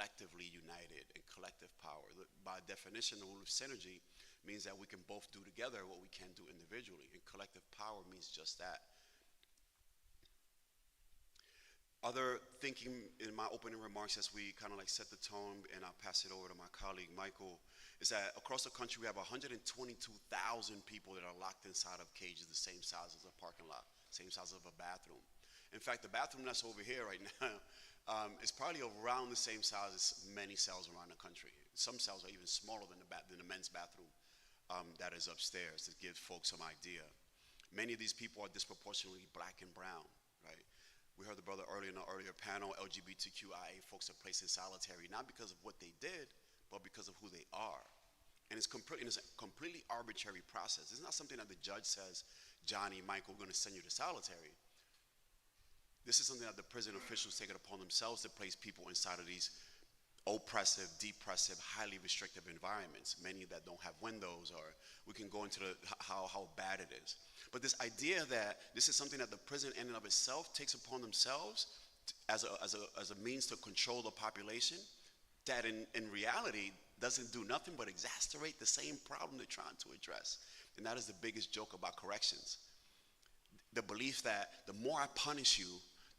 collectively united and collective power. By definition, the rule of synergy means that we can both do together what we can't do individually, and collective power means just that. Other thinking in my opening remarks as we kind of like set the tone, and I'll pass it over to my colleague Michael, is that across the country we have 122,000 people that are locked inside of cages the same size as a parking lot, same size of a bathroom. In fact, the bathroom that's over here right now is probably around the same size as many cells around the country. Some cells are even smaller than the men's bathroom that is upstairs, to give folks some idea. Many of these people are disproportionately black and brown, right? We heard the brother earlier in the earlier panel, LGBTQIA folks are placed in solitary, not because of what they did, but because of who they are. And it's a completely arbitrary process. It's not something that the judge says, Johnny, Michael, we're going to send you to solitary. This is something that the prison officials take it upon themselves to place people inside of these oppressive, depressive, highly restrictive environments, many that don't have windows, or we can go into how bad it is. But this idea that this is something that the prison in and of itself takes upon themselves as a means to control the population, that in reality doesn't do nothing but exacerbate the same problem they're trying to address. And that is the biggest joke about corrections. The belief that the more I punish you,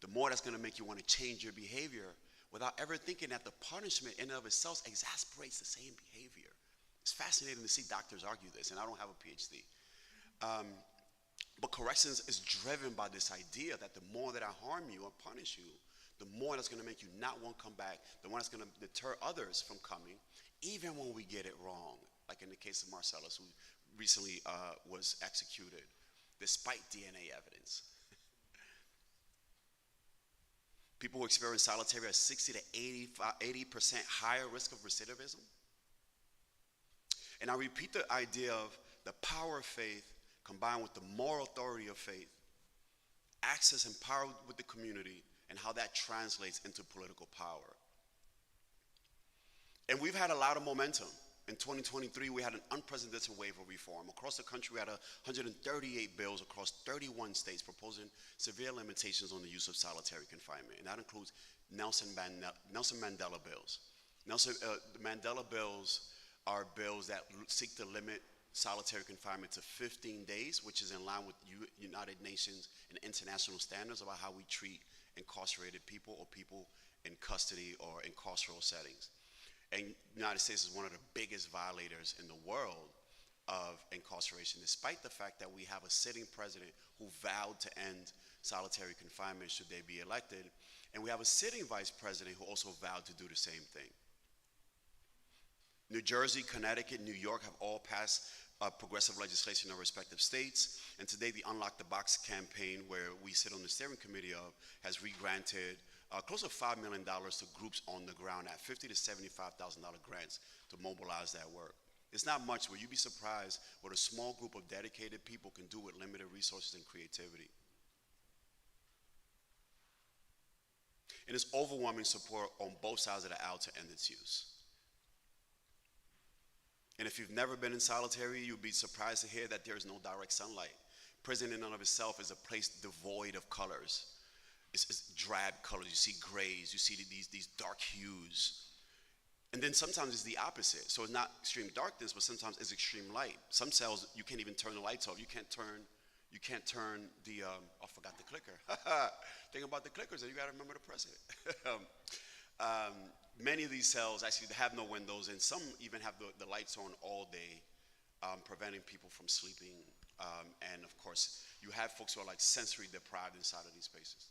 the more that's going to make you want to change your behavior, without ever thinking that the punishment in and of itself exasperates the same behavior. It's fascinating to see doctors argue this, and I don't have a PhD. But corrections is driven by this idea that the more that I harm you or punish you, the more that's going to make you not want to come back, the more that's going to deter others from coming, even when we get it wrong, like in the case of Marcellus, who recently was executed, despite DNA evidence. People who experience solitary are 60 to 80% higher risk of recidivism. And I repeat the idea of the power of faith combined with the moral authority of faith, access and power with the community, and how that translates into political power. And we've had a lot of momentum. In 2023, we had an unprecedented wave of reform. Across the country, we had 138 bills across 31 states proposing severe limitations on the use of solitary confinement. And that includes Nelson Mandela bills. The Mandela bills are bills that seek to limit solitary confinement to 15 days, which is in line with United Nations and international standards about how we treat incarcerated people or people in custody or in carceral settings. And the United States is one of the biggest violators in the world of incarceration, despite the fact that we have a sitting president who vowed to end solitary confinement should they be elected, and we have a sitting vice president who also vowed to do the same thing. New Jersey, Connecticut, New York have all passed progressive legislation in their respective states, and today the Unlock the Box campaign, where we sit on the steering committee of, has re-granted close to $5 million to groups on the ground at $50,000 to $75,000 grants to mobilize that work. It's not much, but you'd be surprised what a small group of dedicated people can do with limited resources and creativity. And there's overwhelming support on both sides of the aisle to end its use. And if you've never been in solitary, you'll be surprised to hear that there is no direct sunlight. Prison in and of itself is a place devoid of colors. It's drab colors. You see grays, you see these dark hues. And then sometimes it's the opposite. So it's not extreme darkness, but sometimes it's extreme light. Some cells, you can't even turn the lights off. You can't turn the, I forgot the clicker. Think about the clickers, and you gotta remember to press it. Many of these cells actually have no windows, and some even have the lights on all day, preventing people from sleeping. And of course, you have folks who are like sensory deprived inside of these spaces.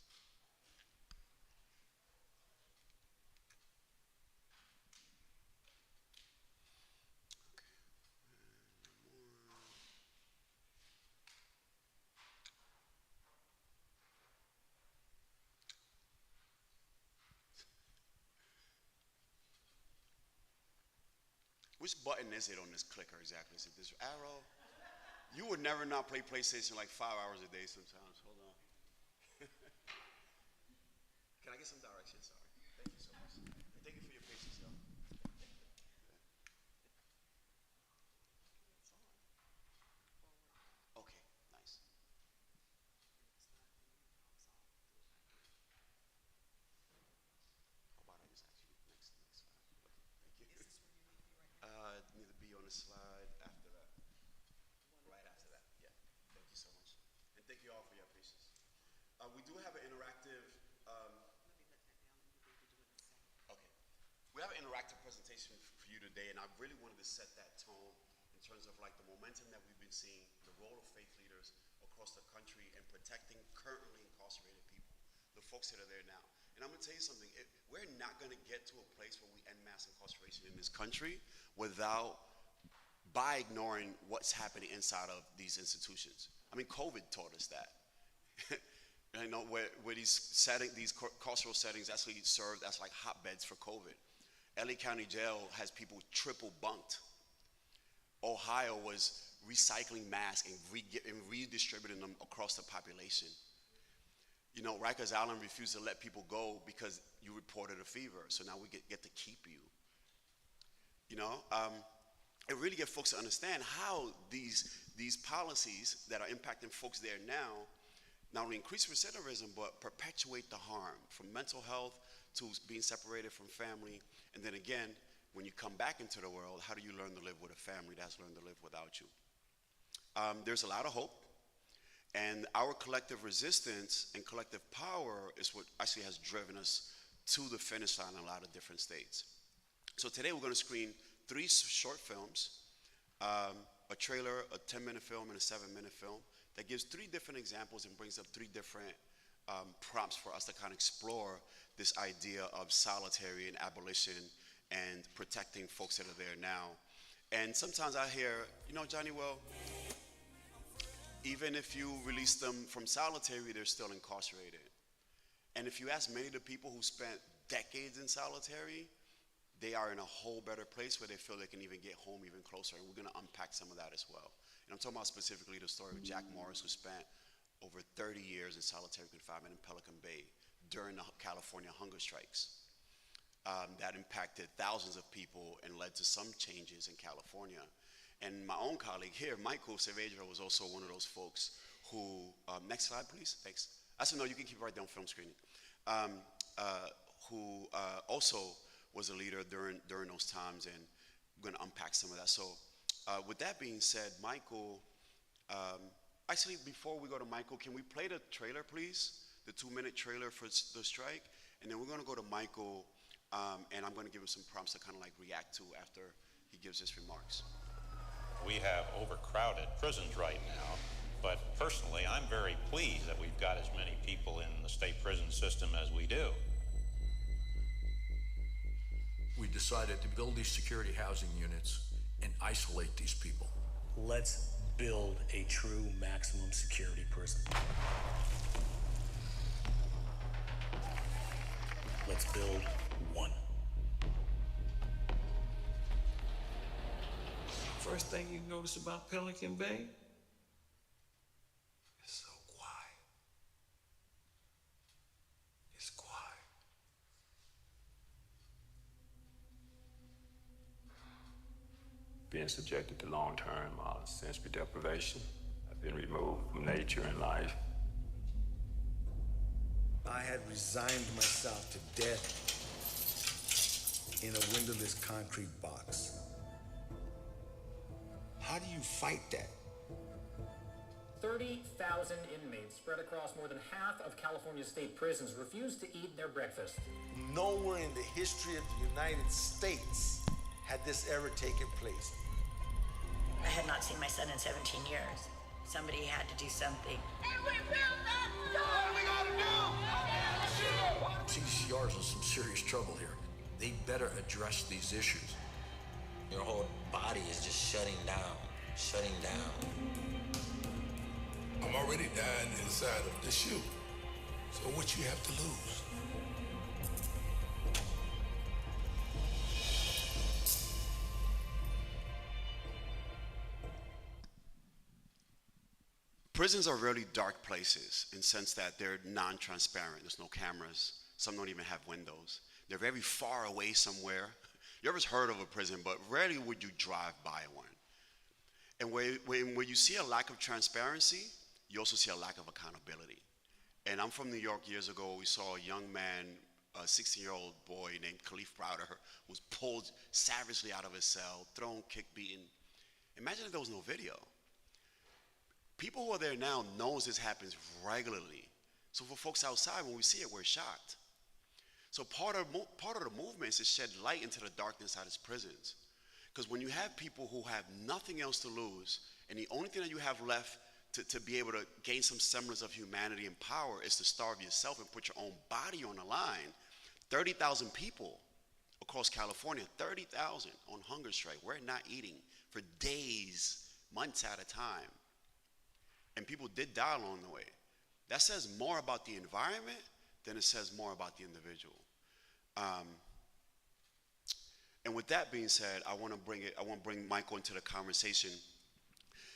Which button is it on this clicker exactly? Is it this arrow? You would never not play PlayStation like 5 hours a day sometimes. Hold on. Can I get some directions? Sorry. Thank you so much. And thank you for your patience, y'all. Okay, nice. How about I just ask you next? do have an interactive, okay. We have an interactive presentation for you today, and I really wanted to set that tone in terms of like the momentum that we've been seeing, the role of faith leaders across the country and protecting currently incarcerated people, the folks that are there now. And I'm gonna tell you something, we're not gonna get to a place where we end mass incarceration in this country by ignoring what's happening inside of these institutions. I mean, COVID taught us that. You know, where these carceral settings actually served as like hotbeds for COVID. LA County Jail has people triple bunked. Ohio was recycling masks and redistributing them across the population. You know, Rikers Island refused to let people go because you reported a fever, so now we get to keep you. You know, it really gets folks to understand how these policies that are impacting folks there now not only increase recidivism, but perpetuate the harm, from mental health to being separated from family. And then again, when you come back into the world, how do you learn to live with a family that's learned to live without you? There's a lot of hope. And our collective resistance and collective power is what actually has driven us to the finish line in a lot of different states. So today we're going to screen 3 short films, a trailer, a 10-minute film, and a 7-minute film that gives 3 different examples and brings up 3 different prompts for us to kind of explore this idea of solitary and abolition and protecting folks that are there now. And sometimes I hear, you know, Johnny, well, even if you release them from solitary, they're still incarcerated. And if you ask many of the people who spent decades in solitary, they are in a whole better place where they feel they can even get home even closer. And we're gonna unpack some of that as well. And I'm talking about specifically the story of Jack Morris, who spent over 30 years in solitary confinement in Pelican Bay during the California hunger strikes. That impacted thousands of people and led to some changes in California. And my own colleague here, Michael Cervedra, was also one of those folks who, next slide please, thanks. Actually, no, you can keep it right there on film screening. Who also was a leader during those times, and we're gonna unpack some of that. So with that being said, Michael, actually before we go to Michael, can we play the trailer please? The 2-minute trailer for the strike, and then we're gonna go to Michael, and I'm gonna give him some prompts to kind of like react to after he gives his remarks. We have overcrowded prisons right now, but personally, I'm very pleased that we've got as many people in the state prison system as we do. We decided to build these security housing units and isolate these people. Let's build a true maximum security prison. Let's build one. First thing you notice about Pelican Bay? It's so quiet. It's quiet. Being subjected to long-term sensory deprivation, I've been removed from nature and life. I had resigned myself to death in a windowless concrete box. How do you fight that? 30,000 inmates spread across more than half of California's state prisons refuse to eat their breakfast. Nowhere in the history of the United States had this ever taken place. I had not seen my son in 17 years. Somebody had to do something. And we built that door! What we gotta do? CCR's in some serious trouble here. They better address these issues. Your whole body is just shutting down, shutting down. I'm already dying inside of the shoe. So what you have to lose? Prisons are really dark places in the sense that they're non-transparent. There's no cameras. Some don't even have windows. They're very far away somewhere. You ever heard of a prison, but rarely would you drive by one. And when you see a lack of transparency, you also see a lack of accountability. And I'm from New York years ago. We saw a young man, a 16-year-old boy named Khalif Browder, was pulled savagely out of his cell, thrown, kicked, beaten. Imagine if there was no video. People who are there now knows this happens regularly. So for folks outside, when we see it, we're shocked. So part of the movement is to shed light into the darkness out of prisons. Because when you have people who have nothing else to lose, and the only thing that you have left to be able to gain some semblance of humanity and power is to starve yourself and put your own body on the line. 30,000 people across California, 30,000 on hunger strike. We're not eating for days, months at a time. And people did die along the way. That says more about the environment than it says more about the individual. And with that being said, I want to bring Michael into the conversation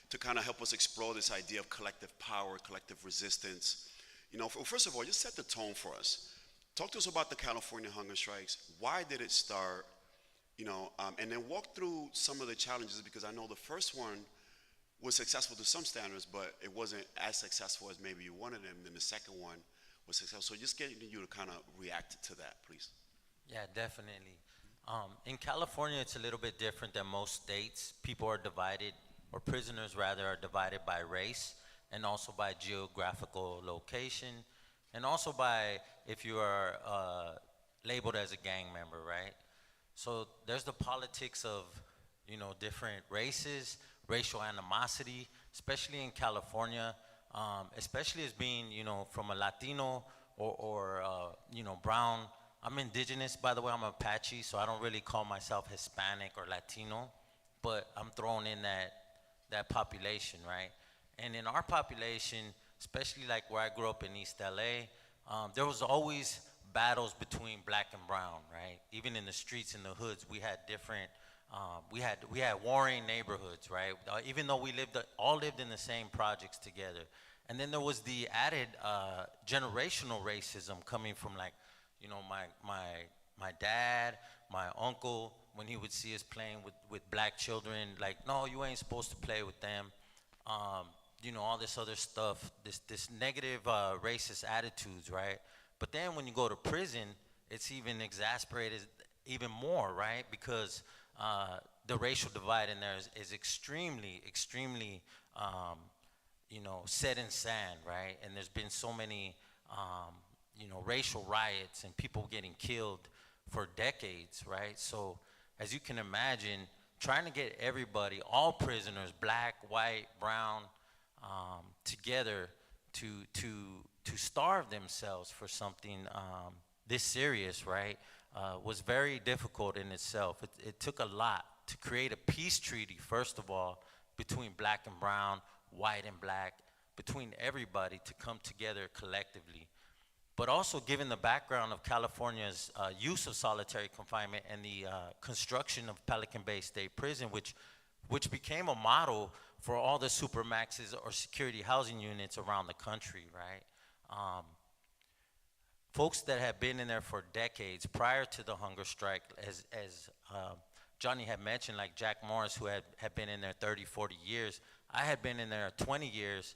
to kind of help us explore this idea of collective power, collective resistance. You know, first of all, just set the tone for us. Talk to us about the California hunger strikes. Why did it start? You know, and then walk through some of the challenges, because I know the first one was successful to some standards, but it wasn't as successful as maybe you wanted them. Then the second one was successful. So just getting you to kind of react to that, please. Yeah, definitely. In California, it's a little bit different than most states. People are divided, or prisoners rather, are divided by race and also by geographical location, and also by if you are labeled as a gang member, right? So there's the politics of, you know, different races, racial animosity, especially in California, especially as being, you know, from a Latino or you know, brown. I'm indigenous, by the way. I'm Apache, so I don't really call myself Hispanic or Latino, but I'm thrown in that population, right? And in our population, especially like where I grew up in East LA, there was always battles between black and brown, right? Even in the streets, in the hoods, we had different, we had warring neighborhoods, right? Even though we all lived in the same projects together. And then there was the added generational racism coming from, like, you know, my dad, my uncle, when he would see us playing with black children, like, no, you ain't supposed to play with them. You know, all this other stuff, this negative racist attitudes, right? But then when you go to prison, it's even exasperated even more, right? Because the racial divide in there is extremely, extremely, you know, set in sand, right? And there's been so many, you know, racial riots and people getting killed for decades, right? So as you can imagine, trying to get everybody, all prisoners, black, white, brown, together to starve themselves for something this serious, right, was very difficult in itself. It took a lot to create a peace treaty, first of all, between black and brown, white and black, between everybody to come together collectively. But also, given the background of California's use of solitary confinement and the construction of Pelican Bay State Prison, which became a model for all the supermaxes or security housing units around the country, right? Folks that have been in there for decades prior to the hunger strike, as Johnny had mentioned, like Jack Morris, who had been in there 30, 40 years. I had been in there 20 years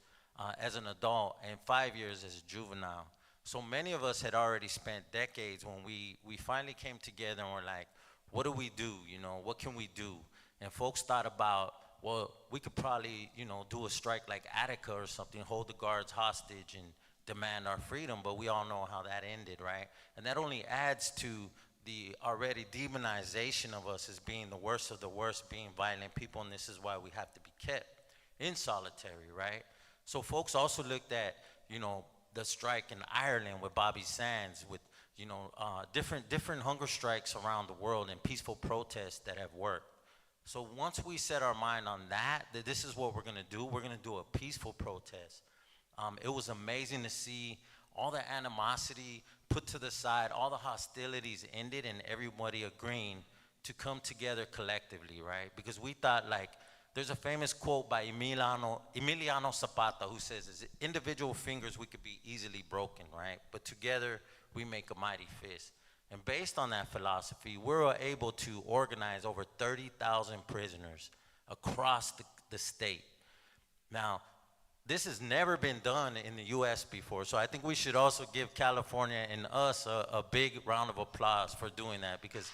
as an adult and 5 years as a juvenile. So many of us had already spent decades when we finally came together and were like, what do we do? You know, what can we do? And folks thought about, well, we could probably, you know, do a strike like Attica or something, hold the guards hostage and demand our freedom, but we all know how that ended, right? And that only adds to the already demonization of us as being the worst of the worst, being violent people, and this is why we have to be kept in solitary, right? So folks also looked at, you know, the strike in Ireland with Bobby Sands, with, you know, different hunger strikes around the world and peaceful protests that have worked. So once we set our mind on that this is what we're gonna do, we're gonna do a peaceful protest. It was amazing to see all the animosity put to the side, all the hostilities ended, and everybody agreeing to come together collectively, right? Because we thought, like, there's a famous quote by Emiliano Zapata who says, as individual fingers we could be easily broken, right? But together we make a mighty fist. And based on that philosophy, we were able to organize over 30,000 prisoners across the state. Now, this has never been done in the US before, so I think we should also give California and us a big round of applause for doing that, because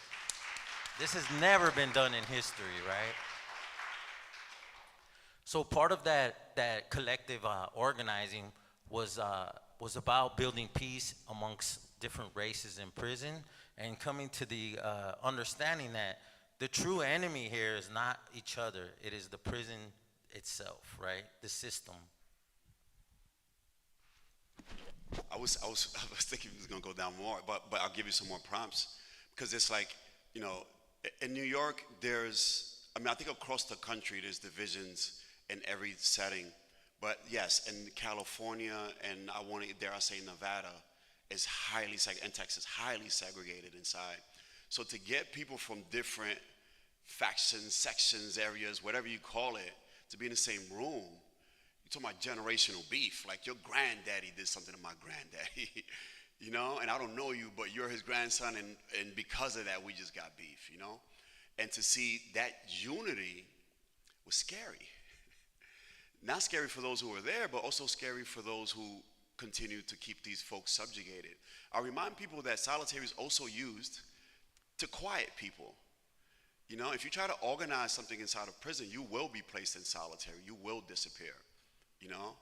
this has never been done in history, right? So part of that collective organizing was was about building peace amongst different races in prison and coming to the understanding that the true enemy here is not each other, it is the prison itself, right? The system. I was thinking it was gonna go down more, but I'll give you some more prompts because it's like, you know, in New York I think across the country there's divisions in every setting, but yes, in California and dare I say Nevada is and Texas highly segregated inside. So to get people from different factions, sections, areas, whatever you call it, to be in the same room. You're talking about generational beef. Like your granddaddy did something to my granddaddy, you know? And I don't know you, but you're his grandson, and because of that, we just got beef, you know? And to see that unity was scary. Not scary for those who were there, but also scary for those who continue to keep these folks subjugated. I remind people that solitary is also used to quiet people. You know, if you try to organize something inside of prison, you will be placed in solitary. You will disappear. You know,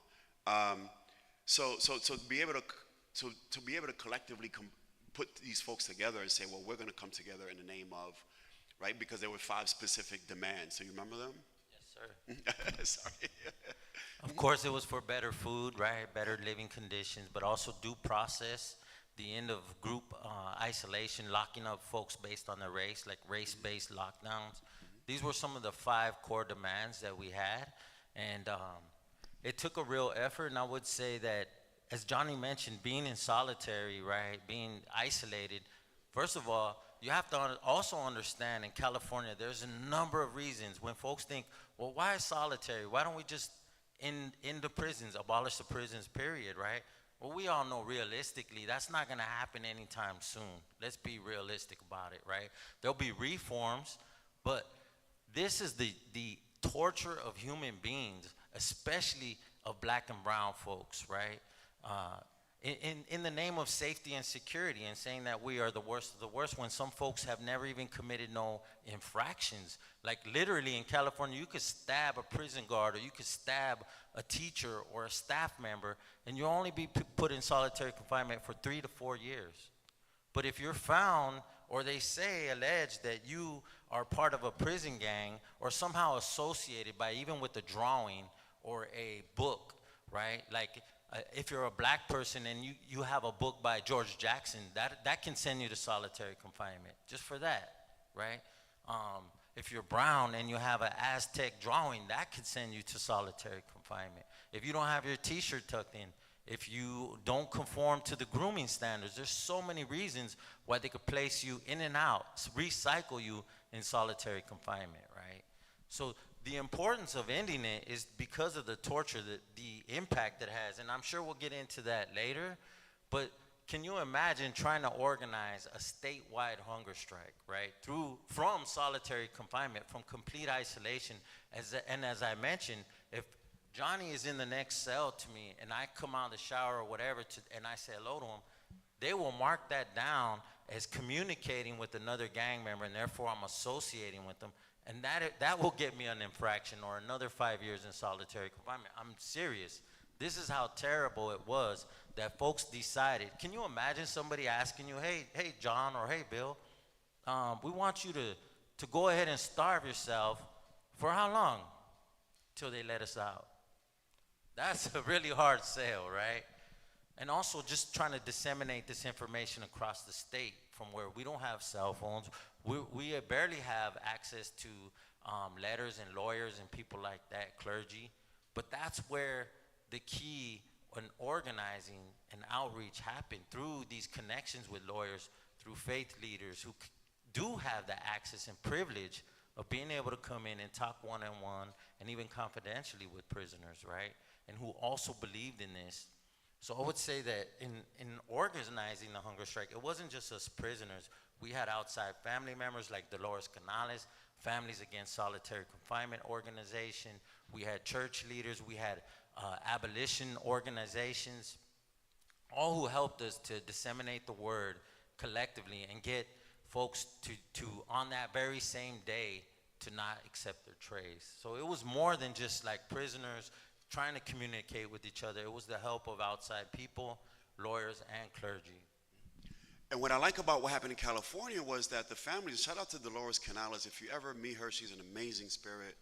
so to be able to collectively put these folks together and say, well, we're going to come together in the name of, right? Because there were 5 specific demands. So you remember them? Yes, sir. Sorry. Of course, it was for better food, right? Better living conditions, but also due process. The end of group isolation, locking up folks based on their race, like race-based lockdowns. These were some of the 5 core demands that we had, and it took a real effort. And I would say that, as Johnny mentioned, being in solitary, right, being isolated. First of all, you have to also understand in California, there's a number of reasons when folks think, well, why solitary? Why don't we just end the prisons, abolish the prisons, period, right? Well, we all know realistically that's not going to happen anytime soon. Let's be realistic about it, right? There'll be reforms, but this is the torture of human beings, especially of black and brown folks, right? In the name of safety and security, and saying that we are the worst of the worst, when some folks have never even committed no infractions. Like literally in California, you could stab a prison guard, or you could stab a teacher or a staff member, and you'll only be put in solitary confinement for 3 to 4 years. But if you're found, or they say, allege that you are part of a prison gang, or somehow associated by even with a drawing or a book, right? Like if you're a black person and you have a book by George Jackson, that can send you to solitary confinement, just for that, right? If you're brown and you have an Aztec drawing, that could send you to solitary confinement. If you don't have your t-shirt tucked in, if you don't conform to the grooming standards, there's so many reasons why they could place you in and out, recycle you in solitary confinement, right? So the importance of ending it is because of the torture, the impact it has, and I'm sure we'll get into that later, but can you imagine trying to organize a statewide hunger strike, right? From solitary confinement, from complete isolation, and as I mentioned, if Johnny is in the next cell to me and I come out of the shower or whatever and I say hello to him, they will mark that down as communicating with another gang member, and therefore I'm associating with them. And that will get me an infraction or another 5 years in solitary confinement. I'm serious. This is how terrible it was that folks decided. Can you imagine somebody asking you, hey, John, or hey, Bill, we want you to go ahead and starve yourself for how long? Till they let us out. That's a really hard sell, right? And also just trying to disseminate this information across the state from where we don't have cell phones. We barely have access to letters and lawyers and people like that, clergy. But that's where the key in organizing and outreach happened, through these connections with lawyers, through faith leaders who do have the access and privilege of being able to come in and talk one-on-one and even confidentially with prisoners, right? And who also believed in this. So I would say that in organizing the hunger strike, it wasn't just us prisoners. We had outside family members like Dolores Canales, Families Against Solitary Confinement organization. We had church leaders. We had abolition organizations, all who helped us to disseminate the word collectively and get folks to on that very same day to not accept their trays. So it was more than just like prisoners trying to communicate with each other. It was the help of outside people, lawyers, and clergy. And what I like about what happened in California was that the families, shout out to Dolores Canales, if you ever meet her, she's an amazing spirit,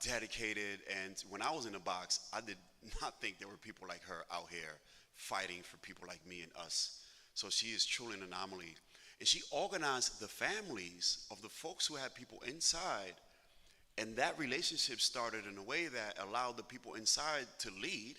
dedicated, and when I was in the box, I did not think there were people like her out here fighting for people like me and us. So she is truly an anomaly. And she organized the families of the folks who had people inside, and that relationship started in a way that allowed the people inside to lead,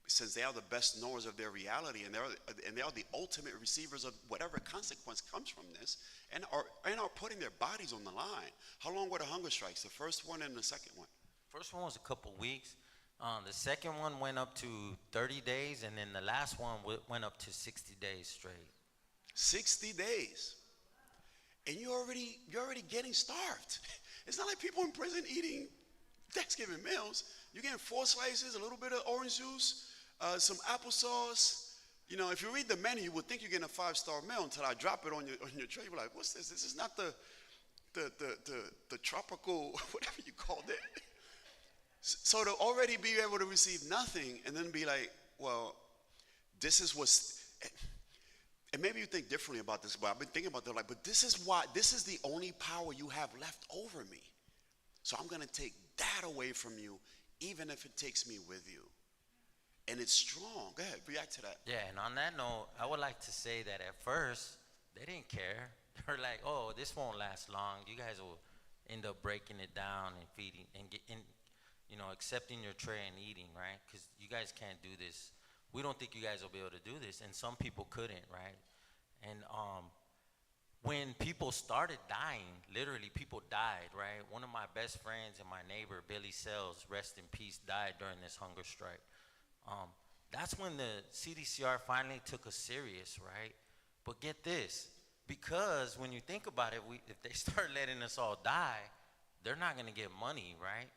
since they are the best knowers of their reality, and they are the ultimate receivers of whatever consequence comes from this, and are putting their bodies on the line. How long were the hunger strikes? The first one and the second one? First one was a couple weeks. The second one went up to 30 days, and then the last one went up to 60 days straight. 60 days. And you're already getting starved. It's not like people in prison eating Thanksgiving meals. You're getting 4 slices, a little bit of orange juice, some applesauce. You know, if you read the menu, you would think you're getting a 5-star meal until I drop it on your tray. You're like, what's this? This is not the tropical, whatever you called it. So to already be able to receive nothing and then be like, well, this is what's, and maybe you think differently about this, but I've been thinking about that, like, but this is the only power you have left over me. So I'm going to take that away from you, even if it takes me with you. And it's strong. Go ahead, react to that. Yeah, and on that note, I would like to say that at first, they didn't care. They were like, oh, this won't last long. You guys will end up breaking it down and feeding and accepting your tray and eating, right? Because you guys can't do this. We don't think you guys will be able to do this. And some people couldn't, right? And when people started dying, literally people died, right? One of my best friends and my neighbor, Billy Sells, rest in peace, died during this hunger strike. That's when the CDCR finally took us serious, right? But get this, because when you think about it, if they start letting us all die, they're not going to get money, right?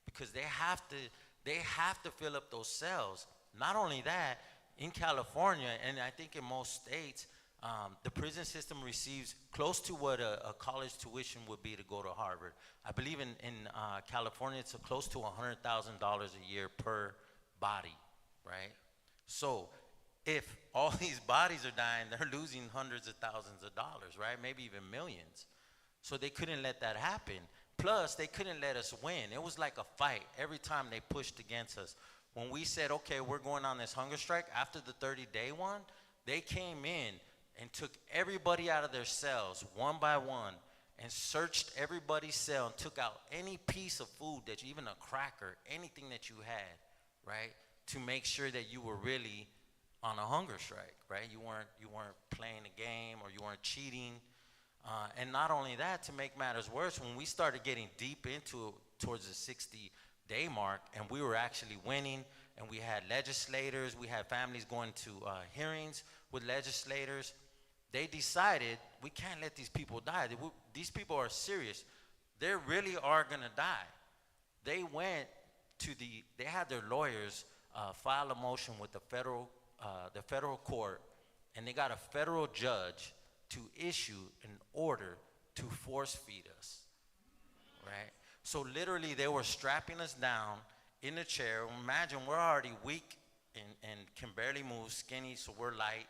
Because they have to fill up those cells. Not only that, in California, and I think in most states, the prison system receives close to what a college tuition would be to go to Harvard. I believe in California, it's close to $100,000 a year per body, right? So if all these bodies are dying, they're losing hundreds of thousands of dollars, right? Maybe even millions. So they couldn't let that happen. Plus, they couldn't let us win. It was like a fight every time they pushed against us. When we said, okay, we're going on this hunger strike, after the 30-day one, they came in and took everybody out of their cells one by one and searched everybody's cell and took out any piece of food even a cracker, anything that you had, right, to make sure that you were really on a hunger strike, right? You weren't playing a game or you weren't cheating. And not only that, to make matters worse, when we started getting deep into towards the 60-day mark, and we were actually winning, and we had legislators, we had families going to hearings with legislators, they decided we can't let these people die. These people are serious. They really are gonna die. They went to they had their lawyers file a motion with the federal court, and they got a federal judge to issue an order to force feed us, right? So literally they were strapping us down in a chair. Imagine we're already weak and can barely move, skinny, so we're light.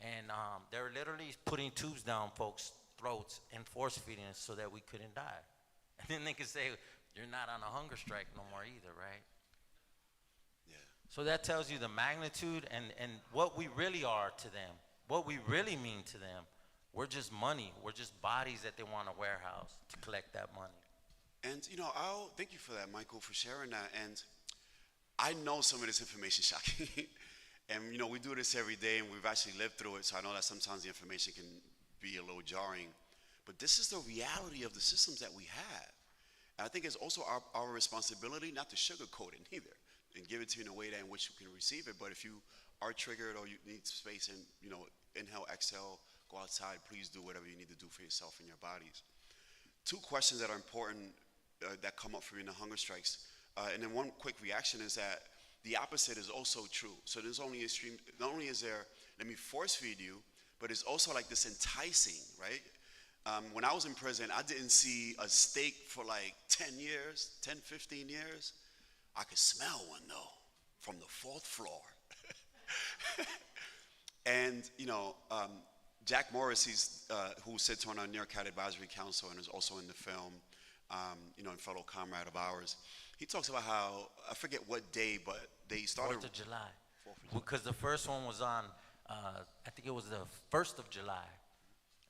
And they're literally putting tubes down folks' throats and force feeding us so that we couldn't die. And then they could say, you're not on a hunger strike no more either, right? Yeah. So that tells you the magnitude and what we really are to them, what we really mean to them. We're just money. We're just bodies that they want to warehouse to collect that money. And, I'll thank you for that, Michael, for sharing that. And I know some of this information is shocking. And, we do this every day, and we've actually lived through it, so I know that sometimes the information can be a little jarring. But this is the reality of the systems that we have. And I think it's also our responsibility not to sugarcoat it either and give it to you in a way that in which you can receive it. But if you are triggered or you need space and, inhale, exhale, go outside, please do whatever you need to do for yourself and your bodies. 2 questions that are important that come up for you in the hunger strikes. And then one quick reaction is that the opposite is also true. So there's only extreme, not only is there, let me force feed you, but it's also like this enticing, right? When I was in prison, I didn't see a steak for like 10 years, 10, 15 years. I could smell one though from the 4th floor. And Jack Morris, who sits on our NearCat Advisory Council and is also in the film, and fellow comrade of ours. He talks about how, I forget what day, but they started 4th of July. 4th of July. Because the first one was on, I think it was the 1st of July.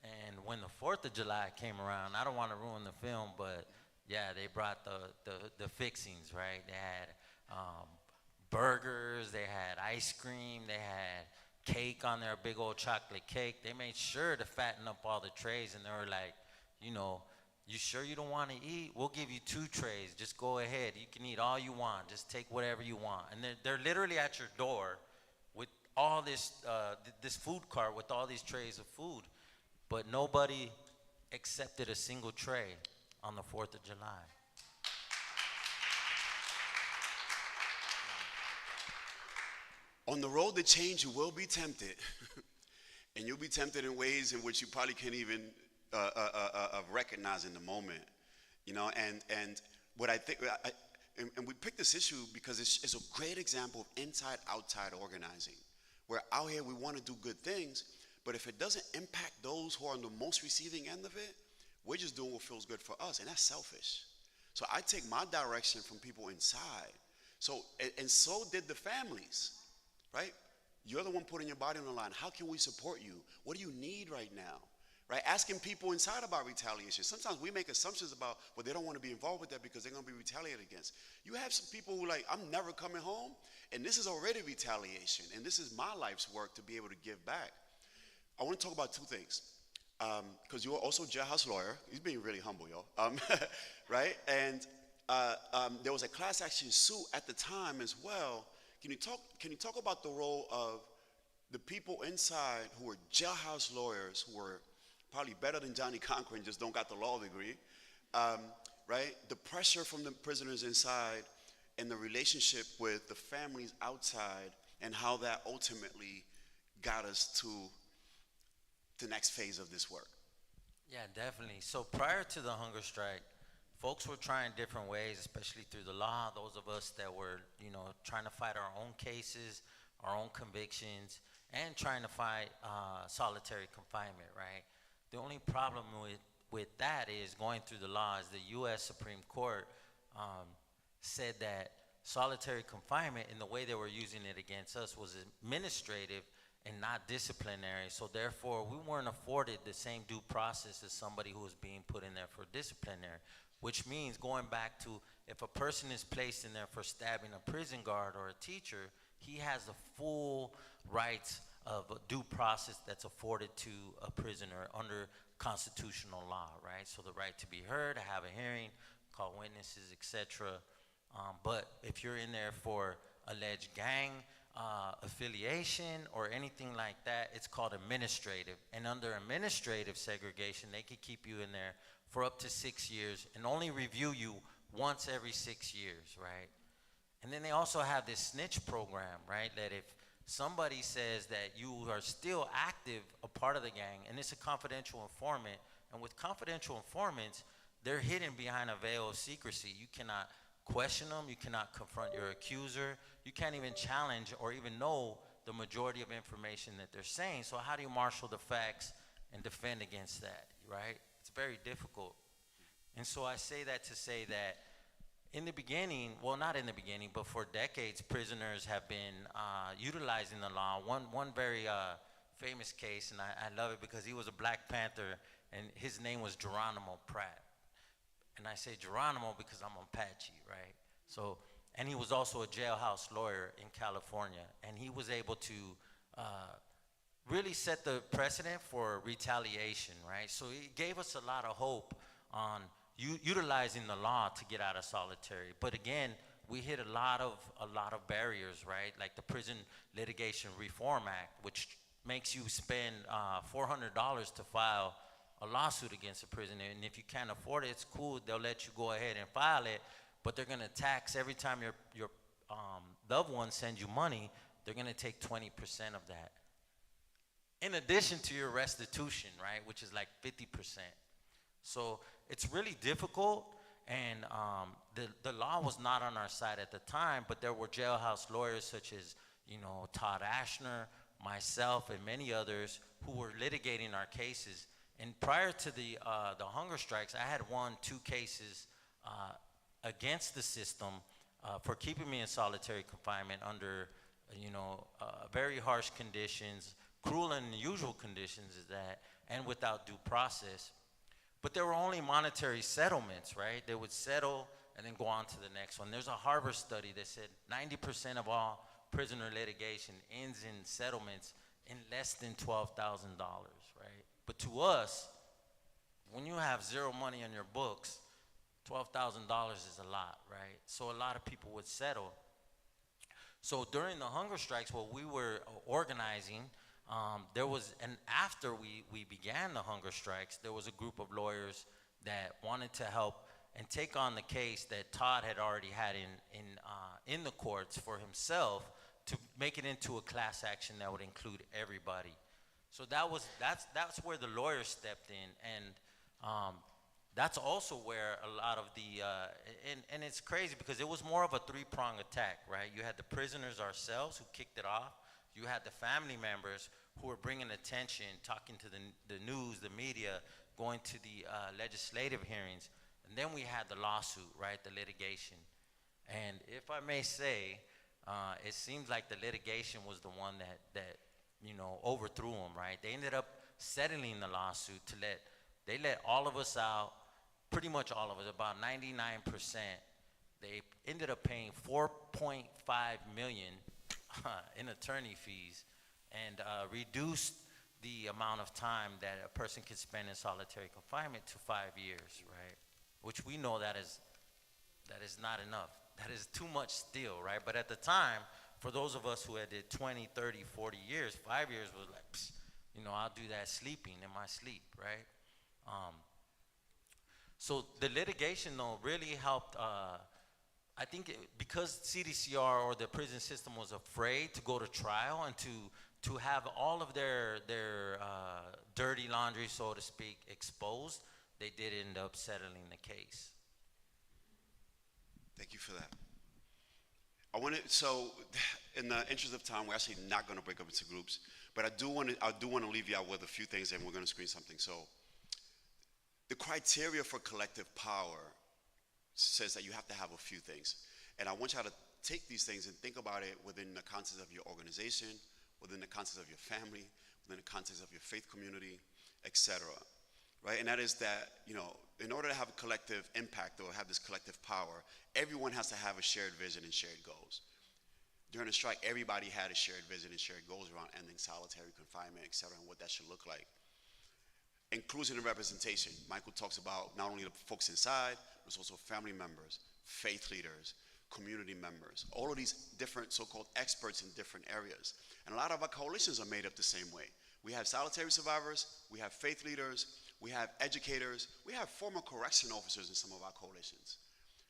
And when the 4th of July came around, I don't want to ruin the film, but yeah, they brought the fixings, right? They had burgers, they had ice cream, they had cake on there, big old chocolate cake. They made sure to fatten up all the trays, and they were like, you sure you don't want to eat? We'll give you 2 trays. Just go ahead. You can eat all you want. Just take whatever you want. And they're literally at your door with all this food cart with all these trays of food. But nobody accepted a single tray on the 4th of July. On the road to change, you will be tempted. And you'll be tempted in ways in which you probably can't even recognize in the moment. And what I think, and we picked this issue because it's a great example of inside-outside organizing, where out here we want to do good things, but if it doesn't impact those who are on the most receiving end of it, we're just doing what feels good for us, and that's selfish. So I take my direction from people inside. So did the families, right? You're the one putting your body on the line. How can we support you? What do you need right now? Right? Asking people inside about retaliation. Sometimes we make assumptions about, well, they don't want to be involved with that because they're going to be retaliated against. You have some people who I'm never coming home, and this is already retaliation, and this is my life's work to be able to give back. I want to talk about 2 things, because you're also a jailhouse lawyer. He's being really humble, yo. Right? And there was a class action suit at the time as well. Can you talk about the role of the people inside who were jailhouse lawyers, who were probably better than Johnny Cochran, just don't got the law degree, right? The pressure from the prisoners inside and the relationship with the families outside, and how that ultimately got us to the next phase of this work. Yeah, definitely. So prior to the hunger strike, folks were trying different ways, especially through the law. Those of us that were, trying to fight our own cases, our own convictions, and trying to fight solitary confinement, right? The only problem with that is going through the law is the U.S. Supreme Court said that solitary confinement, in the way they were using it against us, was administrative and not disciplinary. So therefore, we weren't afforded the same due process as somebody who was being put in there for disciplinary, which means going back to, if a person is placed in there for stabbing a prison guard or a teacher, he has the full rights of a due process that's afforded to a prisoner under constitutional law, right? So the right to be heard, to have a hearing, call witnesses, etc. But if you're in there for alleged gang affiliation or anything like that, it's called administrative. And under administrative segregation, they can keep you in there for up to 6 years and only review you once every 6 years, right? And then they also have this snitch program, right? That if somebody says that you are still active, a part of the gang, and it's a confidential informant, and with confidential informants, they're hidden behind a veil of secrecy. You cannot question them, you cannot confront your accuser, you can't even challenge or even know the majority of information that they're saying. So how do you marshal the facts and defend against that, right? It's very difficult. And so I say that to say that in the beginning, well, not in the beginning, but for decades, prisoners have been utilizing the law. One very famous case, and I love it because he was a Black Panther, and his name was Geronimo Pratt. And I say Geronimo because I'm Apache, right? So, and he was also a jailhouse lawyer in California, and he was able to really set the precedent for retaliation, right? So it gave us a lot of hope on utilizing the law to get out of solitary. But again, we hit a lot of barriers, right? Like the Prison Litigation Reform Act, which makes you spend $400 to file a lawsuit against a prisoner, and if you can't afford it, it's cool. They'll let you go ahead and file it, but they're gonna tax every time your loved one sends you money. They're gonna take 20% of that, in addition to your restitution, right, which is like 50%. So it's really difficult, And the law was not on our side at the time, but there were jailhouse lawyers such as, Todd Ashner, myself, and many others who were litigating our cases. And prior to the hunger strikes, I had won 2 cases against the system for keeping me in solitary confinement under, very harsh conditions, cruel and unusual conditions, and without due process. But there were only monetary settlements, right? They would settle and then go on to the next one. There's a Harvard study that said 90% of all prisoner litigation ends in settlements in less than $12,000, right? But to us, when you have zero money on your books, $12,000 is a lot, right? So a lot of people would settle. So during the hunger strikes, what we were organizing, there was, and after we began the hunger strikes, there was a group of lawyers that wanted to help and take on the case that Todd had already had in the courts for himself to make it into a class action that would include everybody. So that's where the lawyers stepped in, and that's also where a lot of the and it's crazy because it was more of a 3-pronged attack, right? You had the prisoners ourselves who kicked it off. You had the family members who were bringing attention, talking to the news, the media, going to the legislative hearings. And then we had the lawsuit, right, the litigation. And if I may say, it seems like the litigation was the one that overthrew them, right? They ended up settling the lawsuit they let all of us out, pretty much all of us, about 99%. They ended up paying $4.5 million in attorney fees and reduced the amount of time that a person could spend in solitary confinement to 5 years, right? Which we know that is not enough. That is too much still, right? But at the time, for those of us who had did 20, 30, 40 years, 5 years was like, I'll do that sleeping in my sleep, right? So the litigation, though, really helped. I think because CDCR or the prison system was afraid to go to trial and to have all of their dirty laundry, so to speak, exposed, they did end up settling the case. Thank you for that. So in the interest of time, we're actually not going to break up into groups, but I do want to leave you out with a few things, and we're going to screen something. So the criteria for collective power says that you have to have a few things. And I want you to take these things and think about it within the context of your organization, within the context of your family, within the context of your faith community, etc. Right? And that is that, in order to have a collective impact or have this collective power, everyone has to have a shared vision and shared goals. During the strike, everybody had a shared vision and shared goals around ending solitary confinement, etc., and what that should look like. Inclusion and representation. Michael talks about not only the folks inside, but it's also family members, faith leaders, community members, all of these different so-called experts in different areas. And a lot of our coalitions are made up the same way. We have solitary survivors, we have faith leaders, we have educators, we have former correction officers in some of our coalitions,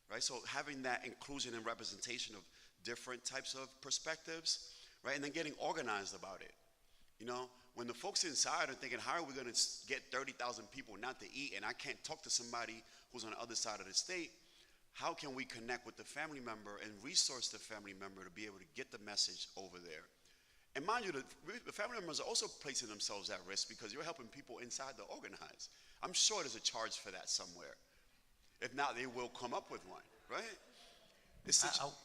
right? So having that inclusion and representation of different types of perspectives, right? And then getting organized about it. When the folks inside are thinking, how are we going to get 30,000 people not to eat, and I can't talk to somebody who's on the other side of the state, how can we connect with the family member and resource the family member to be able to get the message over there? And mind you, the family members are also placing themselves at risk because you're helping people inside to organize. I'm sure there's a charge for that somewhere. If not, they will come up with one, right?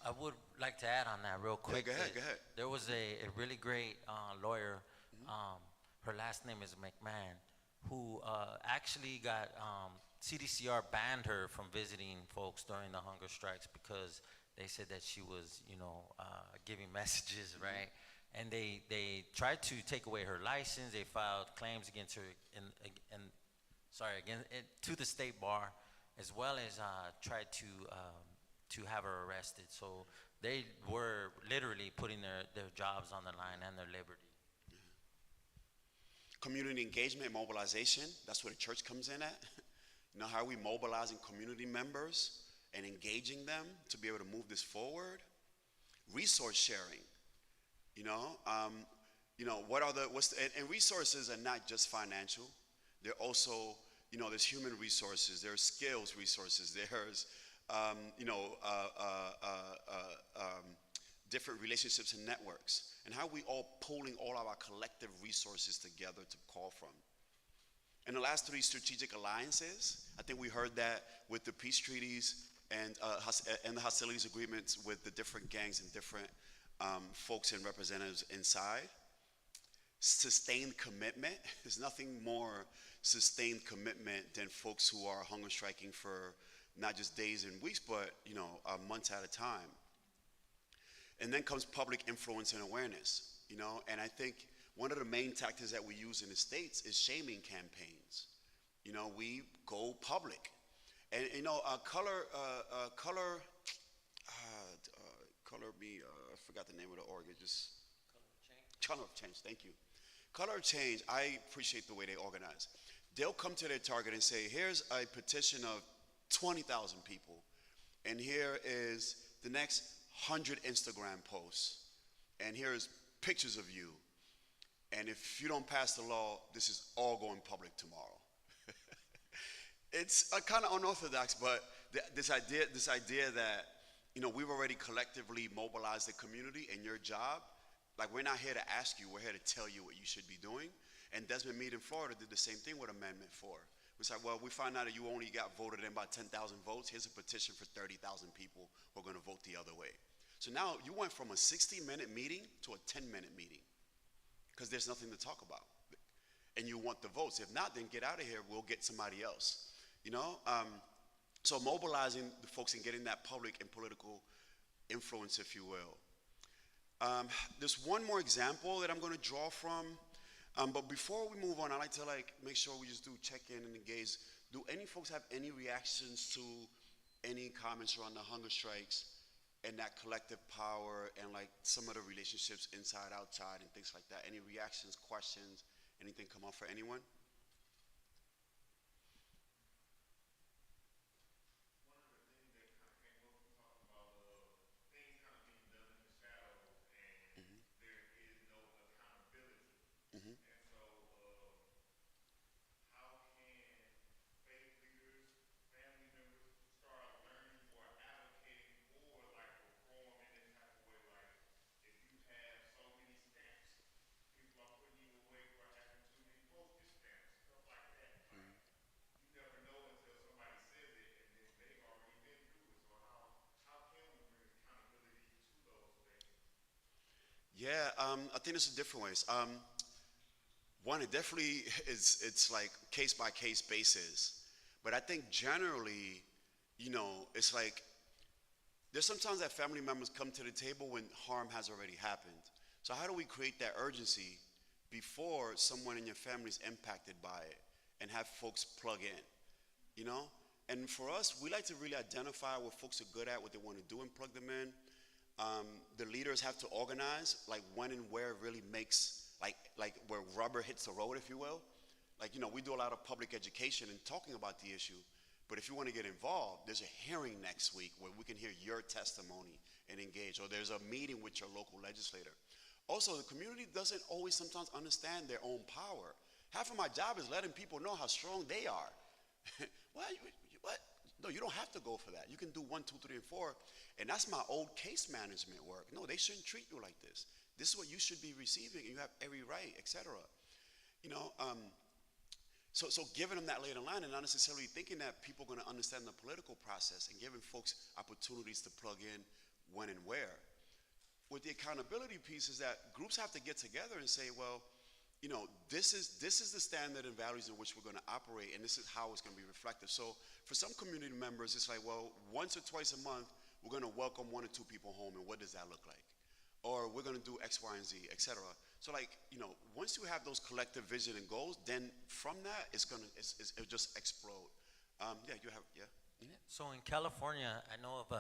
I would like to add on that real quick. Yeah, go ahead. There was a really great lawyer, her last name is McMahon, who actually got, CDCR banned her from visiting folks during the hunger strikes because they said that she was, giving messages, right? And they tried to take away her license. They filed claims against her to the state bar, as well as tried to have her arrested. So they were literally putting their jobs on the line and their liberty. Community engagement and mobilization, that's where the church comes in at. How are we mobilizing community members and engaging them to be able to move this forward? Resource sharing, and resources are not just financial. They're also there's human resources, there's skills resources, there's, you know, different relationships and networks, and how we all pulling all of our collective resources together to call from. And the last three strategic alliances, I think we heard that with the peace treaties and the hostilities agreements with the different gangs and different folks and representatives inside. Sustained commitment. There's nothing more sustained commitment than folks who are hunger striking for not just days and weeks, but months at a time. And then comes public influence and awareness. And I think one of the main tactics that we use in the States is shaming campaigns. We go public, and I forgot the name of the org. Just Color of Change. Thank you. Color of Change. I appreciate the way they organize. They'll come to their target and say, "Here's a petition of 20,000 people, and here is the next 100 Instagram posts, and here's pictures of you. And if you don't pass the law, this is all going public tomorrow." It's kind of unorthodox, but this idea that we've already collectively mobilized the community, and your job, like, we're not here to ask you, we're here to tell you what you should be doing. And Desmond Meade in Florida did the same thing with Amendment 4. It's like, well, we find out that you only got voted in by 10,000 votes. Here's a petition for 30,000 people who are going to vote the other way. So now you went from a 60-minute meeting to a 10-minute meeting, because there's nothing to talk about. And you want the votes. If not, then get out of here. We'll get somebody else. So mobilizing the folks and getting that public and political influence, if you will. There's one more example that I'm going to draw from. But before we move on, I'd like to make sure we just do check in and engage. Do any folks have any reactions to any comments around the hunger strikes and that collective power and some of the relationships inside, outside, and things like that? Any reactions, questions, anything come up for anyone? Yeah, I think there's different ways. One, it definitely it's like case by case basis. But I think generally, it's like there's sometimes that family members come to the table when harm has already happened. So how do we create that urgency before someone in your family is impacted by it and have folks plug in, And for us, we like to really identify what folks are good at, what they want to do, and plug them in. The leaders have to organize, when and where it really makes, where rubber hits the road, if you will. We do a lot of public education and talking about the issue, but if you want to get involved, there's a hearing next week where we can hear your testimony and engage, or there's a meeting with your local legislator. Also, the community doesn't always sometimes understand their own power. Half of my job is letting people know how strong they are. What? No, you don't have to go for that. You can do 1, 2, 3, and 4. And that's my old case management work. No, they shouldn't treat you like this. This is what you should be receiving, and you have every right, etc. So giving them that later line and not necessarily thinking that people are going to understand the political process, and giving folks opportunities to plug in when and where. With the accountability piece is that groups have to get together and say, well, this is the standard and values in which we're going to operate, and this is how it's going to be reflected. So for some community members, it's like, well, once or twice a month, we're going to welcome 1 or 2 people home, and what does that look like? Or we're going to do X, Y, and Z, etc. So once you have those collective vision and goals, then from that, it'll just explode. So in California, I know of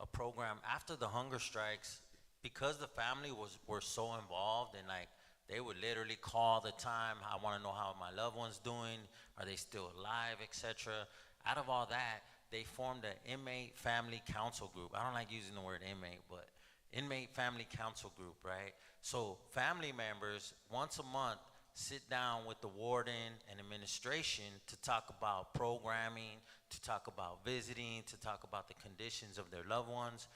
a program after the hunger strikes, because the family were so involved, and they would literally call the time. I want to know how my loved one's doing. Are they still alive, etc. Out of all that, they formed an inmate family council group. I don't like using the word inmate, but inmate family council group, right? So family members, once a month, sit down with the warden and administration to talk about programming, to talk about visiting, to talk about the conditions of their loved ones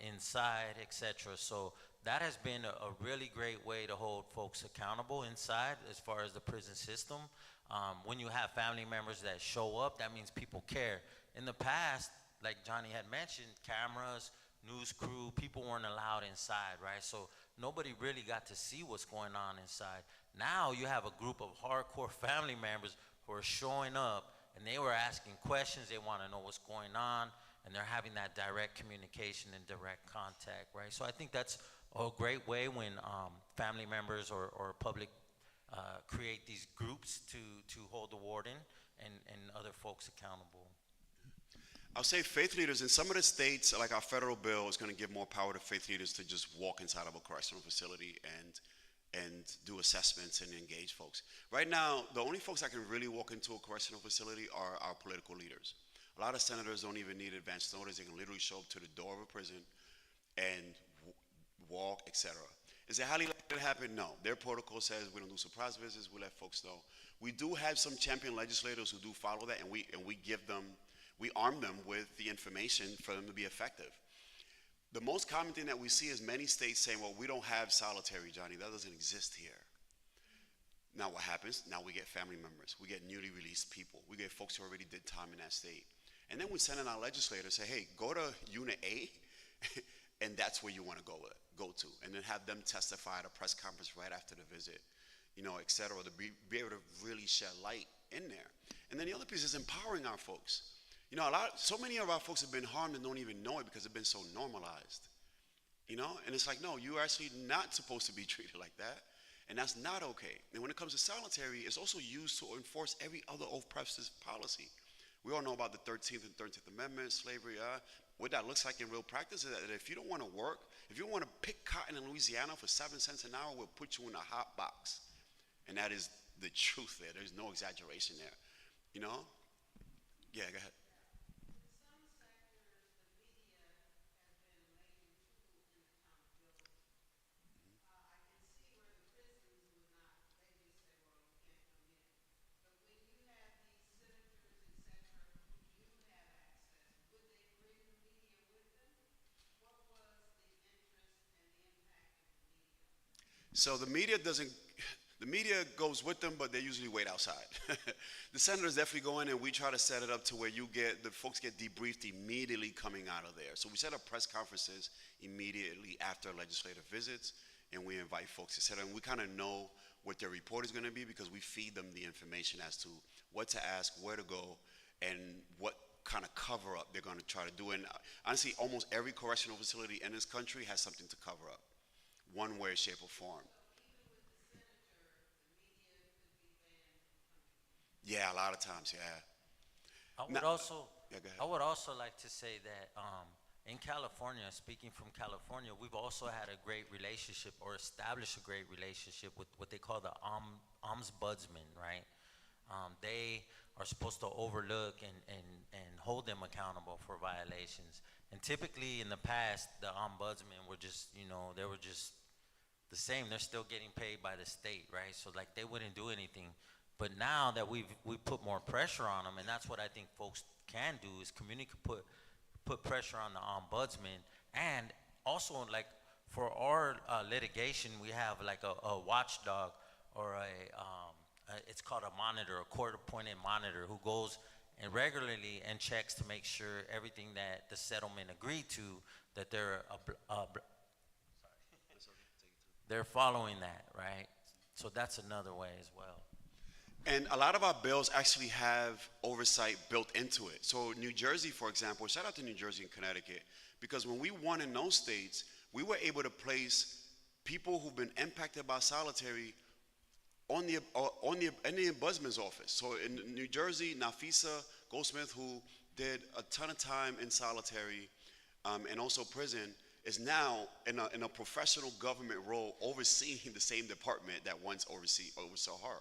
inside, etc. So that has been a really great way to hold folks accountable inside as far as the prison system. When you have family members that show up, that means people care. In the past, like Johnny had mentioned, cameras, news crew, people weren't allowed inside, right? So nobody really got to see what's going on inside. Now you have a group of hardcore family members who are showing up, and they were asking questions. They want to know what's going on, and they're having that direct communication and direct contact, right? So I think that's a great way when family members or public create these groups to hold the warden and other folks accountable. I'll say faith leaders in some of the states, like our federal bill, is going to give more power to faith leaders to just walk inside of a correctional facility and do assessments and engage folks. Right now, the only folks that can really walk into a correctional facility are our political leaders. A lot of senators don't even need advance notice. They can literally show up to the door of a prison and walk, etc. Is it highly likely to happen? No. Their protocol says we don't do surprise visits. We let folks know. We do have some champion legislators who do follow that, and we arm them with the information for them to be effective. The most common thing that we see is many states saying, well, we don't have solitary, Johnny. That doesn't exist here. Now what happens? Now we get family members. We get newly released people. We get folks who already did time in that state. And then we send in our legislators, say, hey, go to Unit A, and that's where you want to go to. And then have them testify at a press conference right after the visit, et cetera, to be able to really shed light in there. And then the other piece is empowering our folks. So many of our folks have been harmed and don't even know it because it's been so normalized, and it's like, no, you're actually not supposed to be treated like that, and that's not okay. And when it comes to solitary, it's also used to enforce every other oppressive policy. We all know about the 13th and 13th Amendment, slavery. What that looks like in real practice is that if you don't want to work, if you want to pick cotton in Louisiana for 7 cents an hour, we'll put you in a hot box. And that is the truth there. There's no exaggeration there, Yeah, go ahead. So the media goes with them, but they usually wait outside. The senators definitely go in, and we try to set it up to where the folks get debriefed immediately coming out of there. So we set up press conferences immediately after legislative visits, and we invite folks to sit in. We kind of know what their report is going to be because we feed them the information as to what to ask, where to go, and what kind of cover up they're going to try to do. And honestly, almost every correctional facility in this country has something to cover up, one way, shape, or form. Yeah, a lot of times, yeah. I would also like to say that in California, speaking from California, we've also had a great relationship or established a great relationship with what they call the ombudsman, right? They are supposed to overlook and hold them accountable for violations. And typically in the past, the ombudsmen were just, they were just the same. They're still getting paid by the state, right? So like they wouldn't do anything. But now that we put more pressure on them, and that's what I think folks can do is put pressure on the ombudsman, and also like for our litigation, we have like a watchdog or it's called a monitor, a court-appointed monitor who goes and regularly and checks to make sure everything that the settlement agreed to, that they're following that, right? So that's another way as well. And a lot of our bills actually have oversight built into it. So New Jersey, for example, shout out to New Jersey and Connecticut, because when we won in those states, we were able to place people who've been impacted by solitary in the ombudsman's office. So in New Jersey, Nafisa Goldsmith, who did a ton of time in solitary and also prison, is now in a professional government role overseeing the same department that once oversaw her.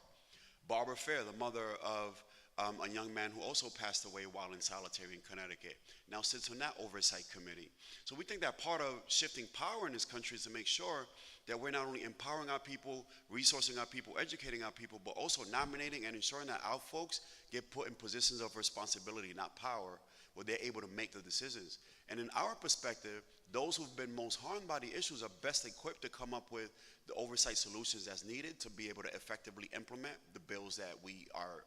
Barbara Fair, the mother of a young man who also passed away while in solitary in Connecticut, now sits on that oversight committee. So we think that part of shifting power in this country is to make sure that we're not only empowering our people, resourcing our people, educating our people, but also nominating and ensuring that our folks get put in positions of responsibility, not power, where they're able to make the decisions. And in our perspective, those who've been most harmed by the issues are best equipped to come up with the oversight solutions that's needed to be able to effectively implement the bills that we are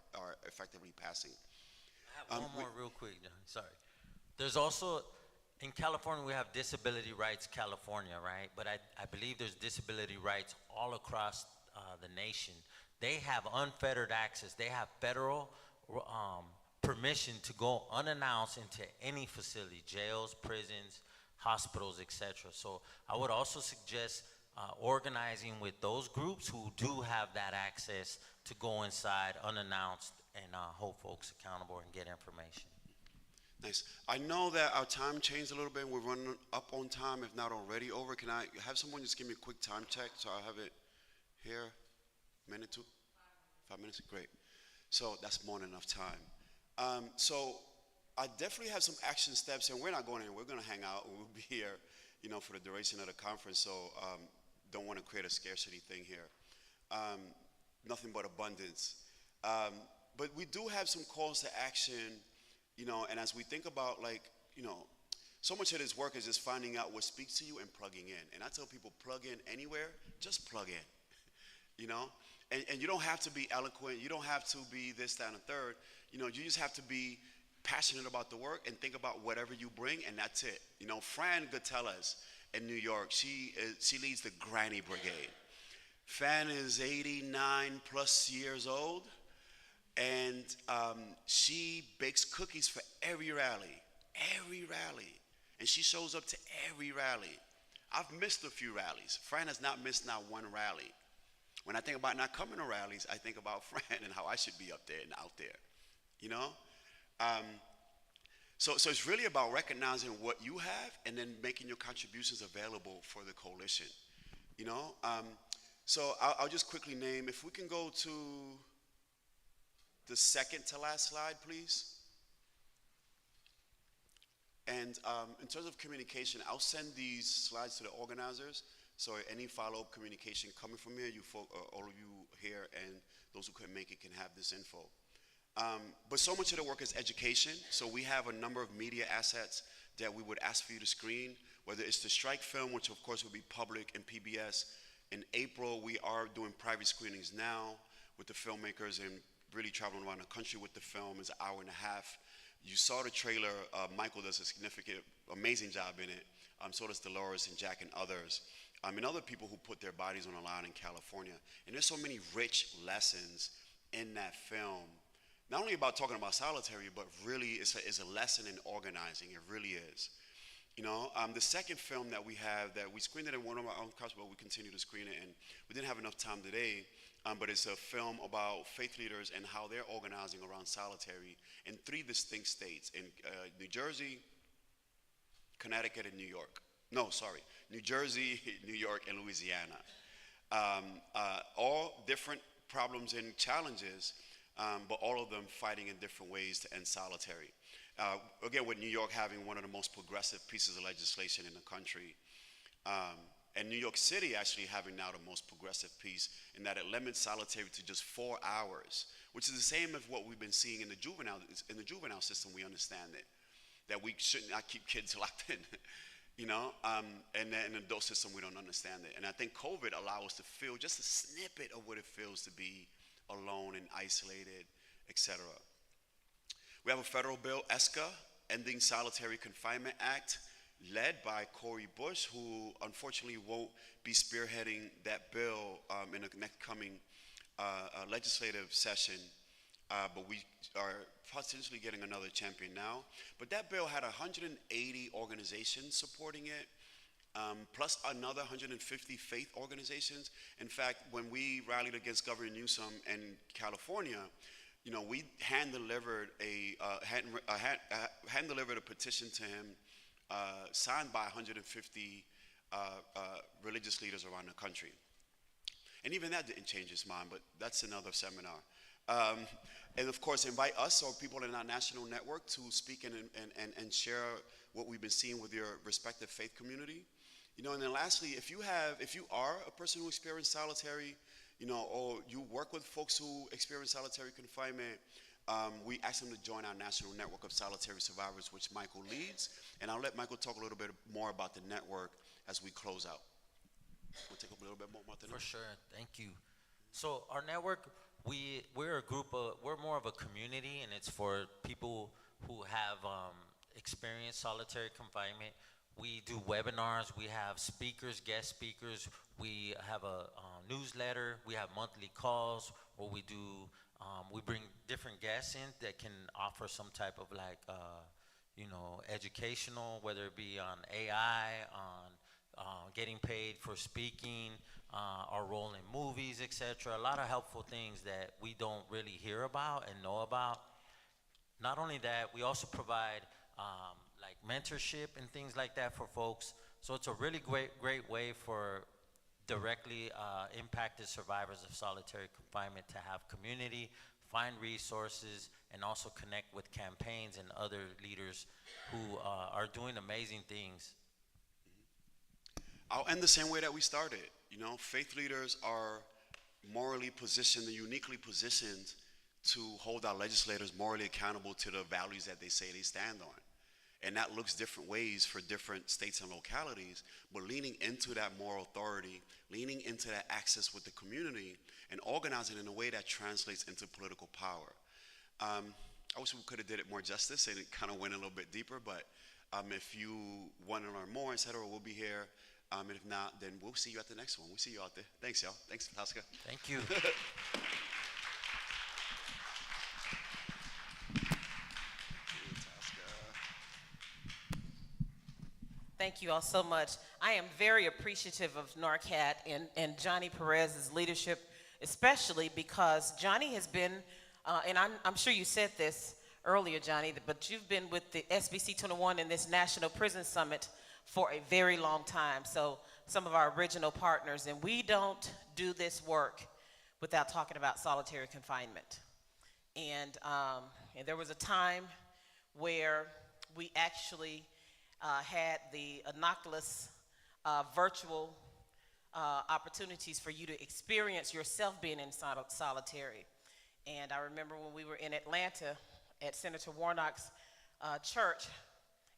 effectively passing. I have one more real quick, John. Sorry. There's also, in California, we have Disability Rights California, right? But I believe there's disability rights all across the nation. They have unfettered access. They have federal permission to go unannounced into any facility, jails, prisons, hospitals, etc. So I would also suggest organizing with those groups who do have that access to go inside unannounced and hold folks accountable and get information. Nice. I know that our time changed a little bit. We're running up on time, if not already over. Can I have someone just give me a quick time check so I have it here? Minute, 2? 5 minutes? Great. So that's more than enough time. So I definitely have some action steps, and we're not going anywhere. We're going to hang out, and we'll be here, you know, for the duration of the conference. So don't want to create a scarcity thing here. Nothing but abundance. But we do have some calls to action, you know, and as we think about, like, you know, so much of this work is just finding out what speaks to you and plugging in. And I tell people, plug in anywhere, just plug in, you know? And you don't have to be eloquent. You don't have to be this, that, and the third. You know, you just have to be passionate about the work and think about whatever you bring, and that's it. You know, Fran Gatellas in New York, she leads the Granny Brigade. Fran is 89 plus years old, and she bakes cookies for every rally, and she shows up to every rally. I've missed a few rallies. Fran has not missed not one rally. When I think about not coming to rallies, I think about Fran and how I should be up there and out there, you know? So it's really about recognizing what you have and then making your contributions available for the coalition, you know? So I'll just quickly name, if we can go to the second to last slide, please. And in terms of communication, I'll send these slides to the organizers. So any follow-up communication coming from here, all of you here and those who couldn't make it can have this info. But so much of the work is education. So we have a number of media assets that we would ask for you to screen, whether it's the strike film, which of course will be public in PBS. In April, we are doing private screenings now with the filmmakers and really traveling around the country with the film. It's an hour and a half. You saw the trailer. Michael does a significant, amazing job in it. So does Dolores and Jack and others. And other people who put their bodies on the line in California. And there's so many rich lessons in that film. Not only about talking about solitary, but really it's a lesson in organizing. It really is. You know, the second film that we have that we screened it in one of our own cuts, but we continue to screen it, and we didn't have enough time today, but it's a film about faith leaders and how they're organizing around solitary in 3 distinct states, in New Jersey, Connecticut, and New York. No, sorry, New Jersey, New York, and Louisiana. All different problems and challenges, but all of them fighting in different ways to end solitary. Again, with New York having one of the most progressive pieces of legislation in the country, and New York City actually having now the most progressive piece in that it limits solitary to just 4 hours, which is the same as what we've been seeing in the juvenile system. We understand it, that we should not keep kids locked in, you know, and then in the adult system we don't understand it. And I think COVID allowed us to feel just a snippet of what it feels to be alone and isolated, etc. We have a federal bill, ESCA, Ending Solitary Confinement Act, led by Cori Bush, who unfortunately won't be spearheading that bill in the next coming legislative session, but we are potentially getting another champion now. But that bill had 180 organizations supporting it, plus another 150 faith organizations. In fact, when we rallied against Governor Newsom in California, you know, we hand-delivered a petition to him signed by 150 religious leaders around the country. And even that didn't change his mind, but that's another seminar. And of course, invite us or people in our national network to speak and share what we've been seeing with your respective faith community. You know, and then lastly, if you are a person who experienced solitary, you know, or you work with folks who experience solitary confinement, we ask them to join our national network of solitary survivors, which Michael leads. And I'll let Michael talk a little bit more about the network as we close out. We'll take a little bit more about the network. For sure, thank you. So our network, we're a group of, we're more of a community, and it's for people who have experienced solitary confinement. We do webinars, we have speakers, guest speakers, we have a newsletter, we have monthly calls where we do, we bring different guests in that can offer some type of like, you know, educational, whether it be on AI, on getting paid for speaking, our role in movies, etc. A lot of helpful things that we don't really hear about and know about. Not only that, we also provide like mentorship and things like that for folks. So it's a really great way for directly impacted survivors of solitary confinement to have community, find resources, and also connect with campaigns and other leaders who are doing amazing things. I'll end the same way that we started. You know, faith leaders are morally positioned and uniquely positioned to hold our legislators morally accountable to the values that they say they stand on. And that looks different ways for different states and localities, but leaning into that moral authority, leaning into that access with the community, and organizing in a way that translates into political power. I wish we could have did it more justice and it kind of went a little bit deeper, but if you want to learn more, etc., we'll be here. And if not, then we'll see you at the next one. We'll see you out there. Thanks, y'all. Thanks, Tosca. Thank you. Thank you all so much. I am very appreciative of NORCAT and Johnny Perez's leadership, especially because Johnny has been, and I'm sure you said this earlier, Johnny, but you've been with the SBC 21 and this National Prison Summit for a very long time. So some of our original partners, and we don't do this work without talking about solitary confinement. And there was a time where we actually had the innocuous virtual opportunities for you to experience yourself being in solitary. And I remember when we were in Atlanta at Senator Warnock's church,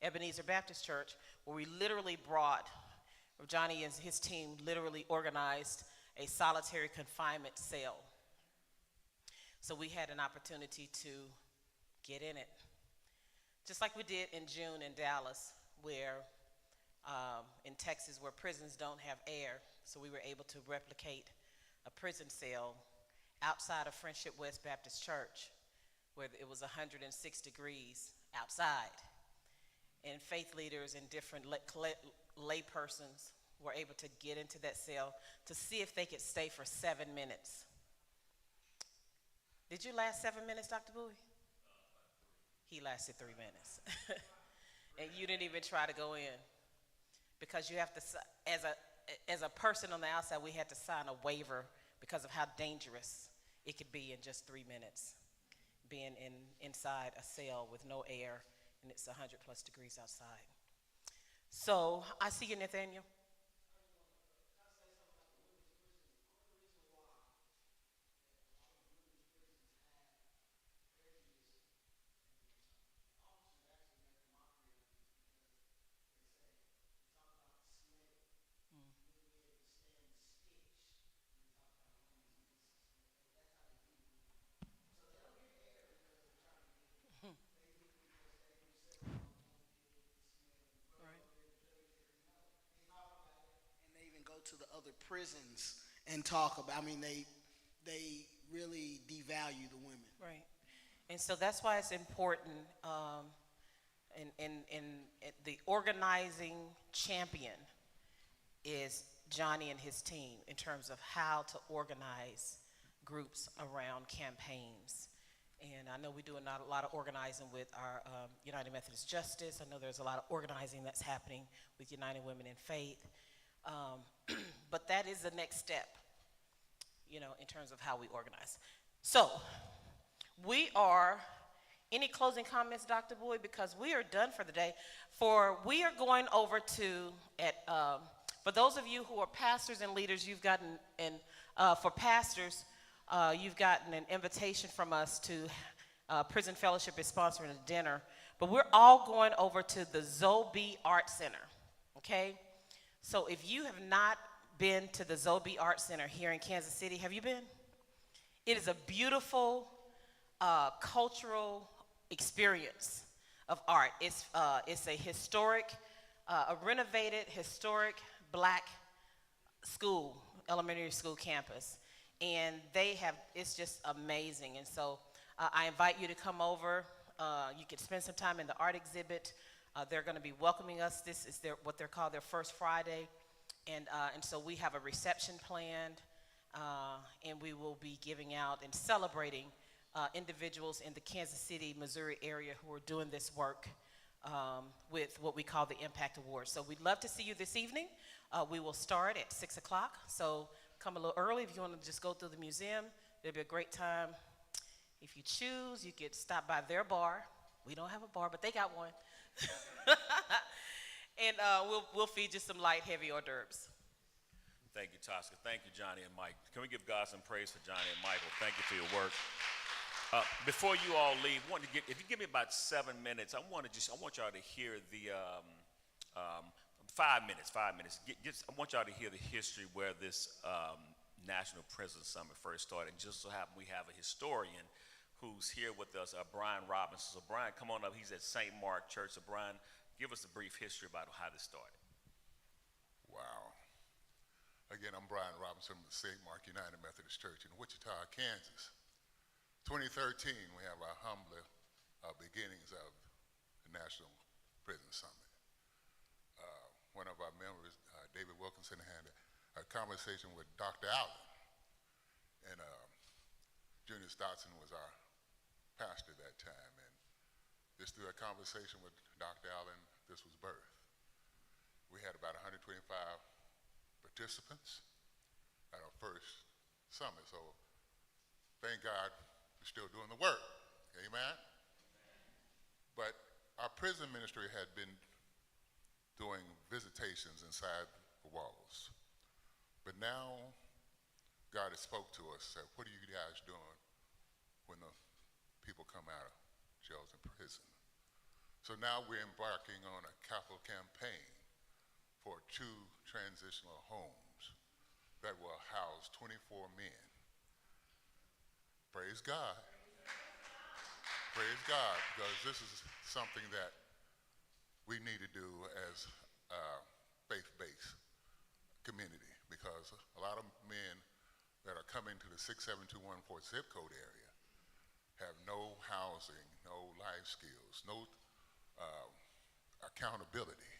Ebenezer Baptist Church, where we literally brought, Johnny and his team literally organized a solitary confinement cell. So we had an opportunity to get in it. Just like we did in June in Dallas, where in Texas, where prisons don't have air, so we were able to replicate a prison cell outside of Friendship West Baptist Church, where it was 106 degrees outside. And faith leaders and different lay persons were able to get into that cell to see if they could stay for 7 minutes. Did you last 7 minutes, Dr. Bowie? He lasted 3 minutes. And you didn't even try to go in, because you have to, as a person on the outside, we had to sign a waiver because of how dangerous it could be in just 3 minutes, being inside a cell with no air, and it's 100+ degrees outside. So I see you, Nathaniel. To the other prisons and talk about, I mean, they really devalue the women. Right. And so that's why it's important, in the organizing champion is Johnny and his team in terms of how to organize groups around campaigns. And I know we do a lot of organizing with our United Methodist Justice. I know there's a lot of organizing that's happening with United Women in Faith. But that is the next step, you know, in terms of how we organize. So we are, any closing comments, Dr. Boyd? Because we are done for the day. We are going over to, For those of you who are pastors and leaders, you've gotten, for pastors, you've gotten an invitation from us to Prison Fellowship is sponsoring a dinner. But we're all going over to the Zoe Art Center, okay? So if you have not been to the Zoe Art Center here in Kansas City, have you been? It is a beautiful cultural experience of art. It's a historic, a renovated historic black school, elementary school campus. And they have, it's just amazing. And so I invite you to come over. You can spend some time in the art exhibit. They're going to be welcoming us. This is what they're called their first Friday. And so we have a reception planned, and we will be giving out and celebrating individuals in the Kansas City, Missouri area who are doing this work with what we call the Impact Awards. So we'd love to see you this evening. We will start at 6 o'clock, so come a little early if you want to just go through the museum. It'll be a great time. If you choose, you could stop by their bar. We don't have a bar, but they got one. And we'll feed you some light, heavy hors d'oeuvres. Thank you, Tosca. Thank you, Johnny and Mike. Can we give God some praise for Johnny and Michael? Thank you for your work. Before you all leave, if you give me about 7 minutes, I want y'all to hear the 5 minutes. I want y'all to hear the history where this National Prison Summit first started. And just so happen we have a historian who's here with us, Brian Robinson. So Brian, come on up. He's at St. Mark Church. So Brian, give us a brief history about how this started. Wow. Again, I'm Brian Robinson from the St. Mark United Methodist Church in Wichita, Kansas. 2013, we have our humble beginnings of the National Prison Summit. One of our members, David Wilkinson, had a conversation with Dr. Allen, and Junior Stotson was our pastor at that time, and just through a conversation with Dr. Allen, this was birthed. We had about 125 participants at our first summit, so thank God we're still doing the work, amen? But our prison ministry had been doing visitations inside the walls, but now God has spoke to us, said, what are you guys doing when the people come out of jails and prison? So now we're embarking on a capital campaign for 2 transitional homes that will house 24 men. Praise God. Praise God, because this is something that we need to do as a faith-based community, because a lot of men that are coming to the 67214 zip code area have no housing, no life skills, no accountability,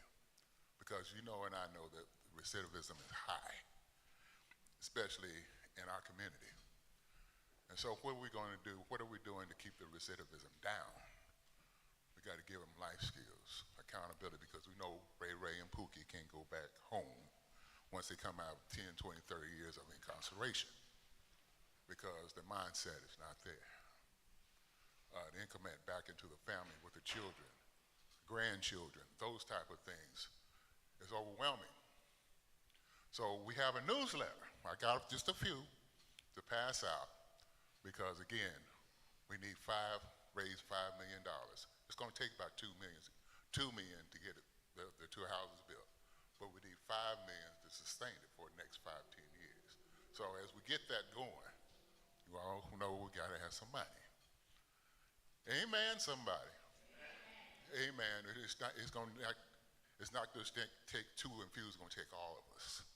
because you know and I know that recidivism is high, especially in our community. And so what are we going to do? What are we doing to keep the recidivism down? We got to give them life skills, accountability, because we know Ray and Pookie can't go back home once they come out of 10, 20, 30 years of incarceration, because the mindset is not there. The increment back into the family with the children, grandchildren, those type of things is overwhelming. So we have a newsletter. I got just a few to pass out, because again, we need raise $5 million. It's going to take about $2 million to get the 2 houses built, but we need $5 million to sustain it for the next 5, 10 years. So as we get that going, you all know we got to have some money. Amen, somebody. Amen. It's not just take 2 infused, it's going to take all of us.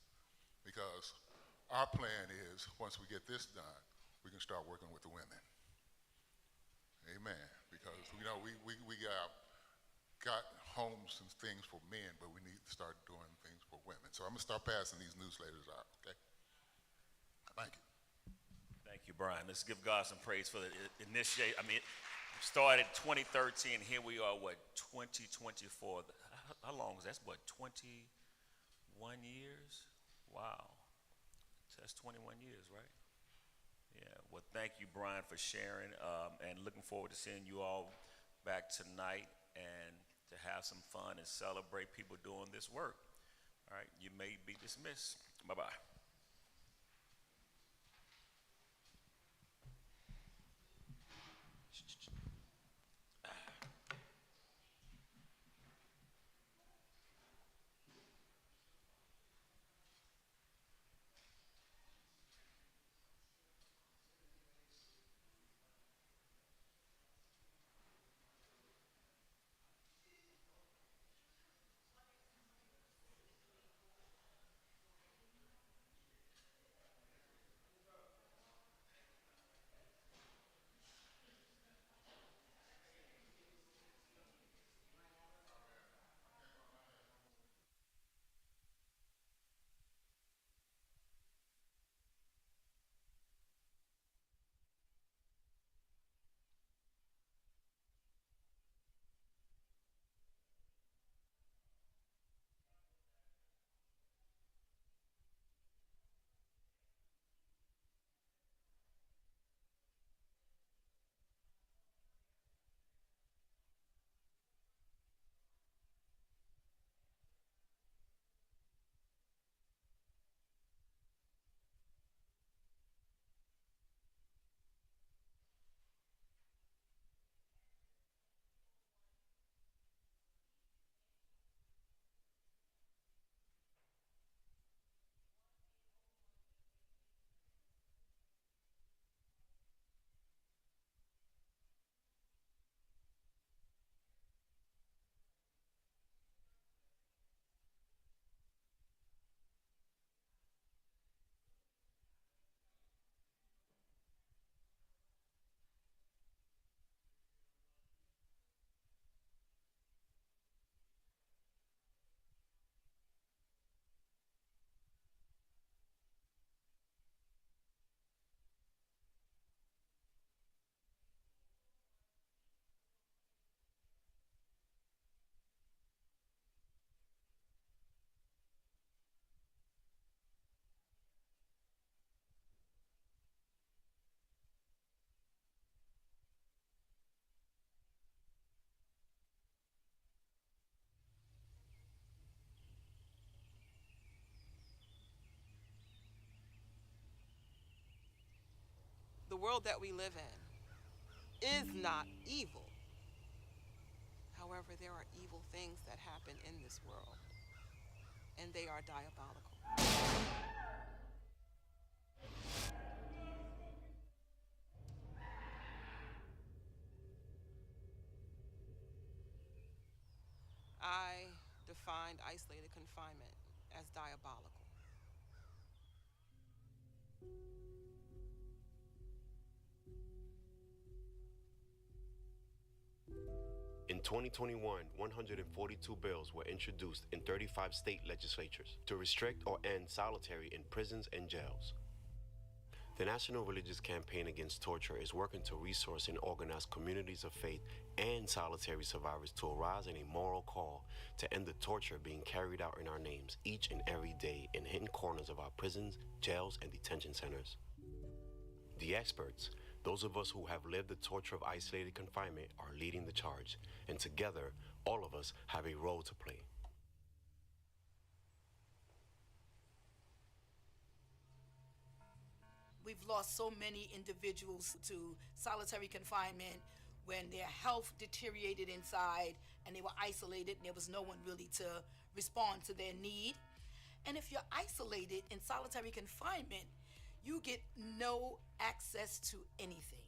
Because our plan is, once we get this done, we can start working with the women. Amen. Because we got homes and things for men, but we need to start doing things for women. So I'm going to start passing these newsletters out, okay? Thank you. Thank you, Brian. Let's give God some praise for the initiate. I mean, it started 2013, and here we are, 2024. How long is that? That's 21 years? Wow. That's 21 years, right? Yeah. Well, thank you, Brian, for sharing, and looking forward to seeing you all back tonight and to have some fun and celebrate people doing this work. All right, you may be dismissed. Bye-bye. The world that we live in is not evil. However, there are evil things that happen in this world, and they are diabolical. I defined isolated confinement as diabolical. In 2021, 142 bills were introduced in 35 state legislatures to restrict or end solitary in prisons and jails. The National Religious Campaign Against Torture is working to resource and organize communities of faith and solitary survivors to arise in a moral call to end the torture being carried out in our names each and every day in hidden corners of our prisons, jails, and detention centers. The experts, those of us who have lived the torture of isolated confinement, are leading the charge, and together, all of us have a role to play. We've lost so many individuals to solitary confinement when their health deteriorated inside and they were isolated and there was no one really to respond to their need. And if you're isolated in solitary confinement, you get no access to anything.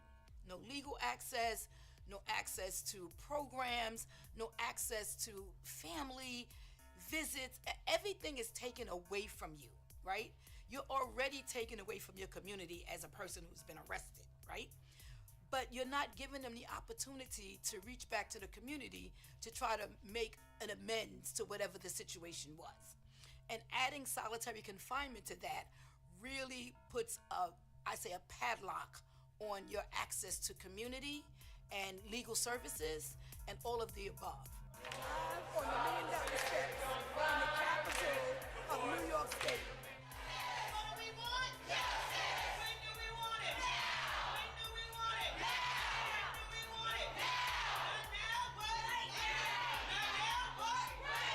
No legal access, no access to programs, no access to family visits. Everything is taken away from you, right? You're already taken away from your community as a person who's been arrested, right? But you're not giving them the opportunity to reach back to the community to try to make an amends to whatever the situation was. And adding solitary confinement to that really puts a padlock on your access to community and legal services and all of the above. Live on the $1 Million Steps in the capital of New York State. What do we want? Justice! When do we want it? Now! When do we want it? Now! When do we want it? Now! Not now, but right now! Not now, but right now!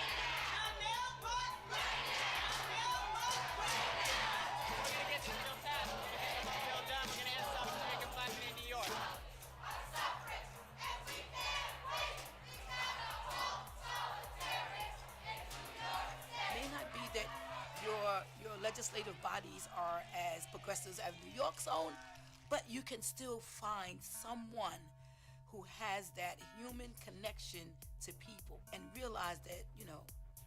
Not now, but right now! legislative bodies are as progressive as New York's own, but you can still find someone who has that human connection to people and realize that,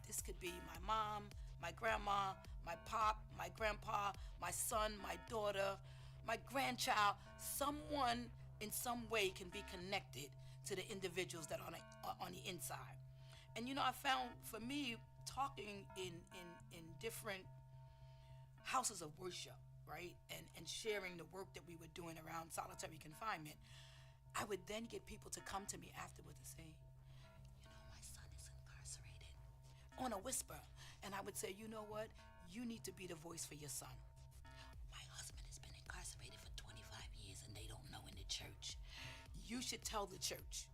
this could be my mom, my grandma, my pop, my grandpa, my son, my daughter, my grandchild. Someone in some way can be connected to the individuals that are on the inside. And I found, for me, talking in different houses of worship, right, and sharing the work that we were doing around solitary confinement, I would then get people to come to me afterwards and say, my son is incarcerated, on a whisper. And I would say, you know what? You need to be the voice for your son. My husband has been incarcerated for 25 years and they don't know in the church. You should tell the church.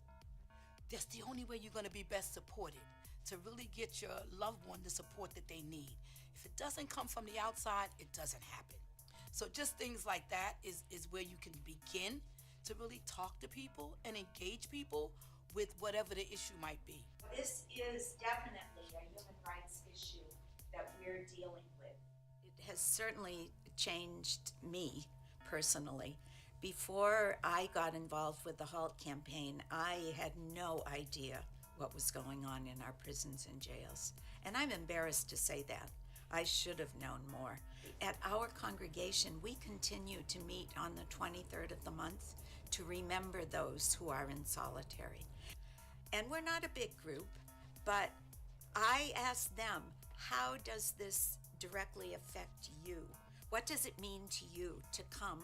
That's the only way you're going to be best supported, to really get your loved one the support that they need. If it doesn't come from the outside, it doesn't happen. So just things like that is where you can begin to really talk to people and engage people with whatever the issue might be. This is definitely a human rights issue that we're dealing with. It has certainly changed me personally. Before I got involved with the HALT campaign, I had no idea what was going on in our prisons and jails. And I'm embarrassed to say that. I should have known more. At our congregation, we continue to meet on the 23rd of the month to remember those who are in solitary. And we're not a big group, but I ask them, how does this directly affect you? What does it mean to you to come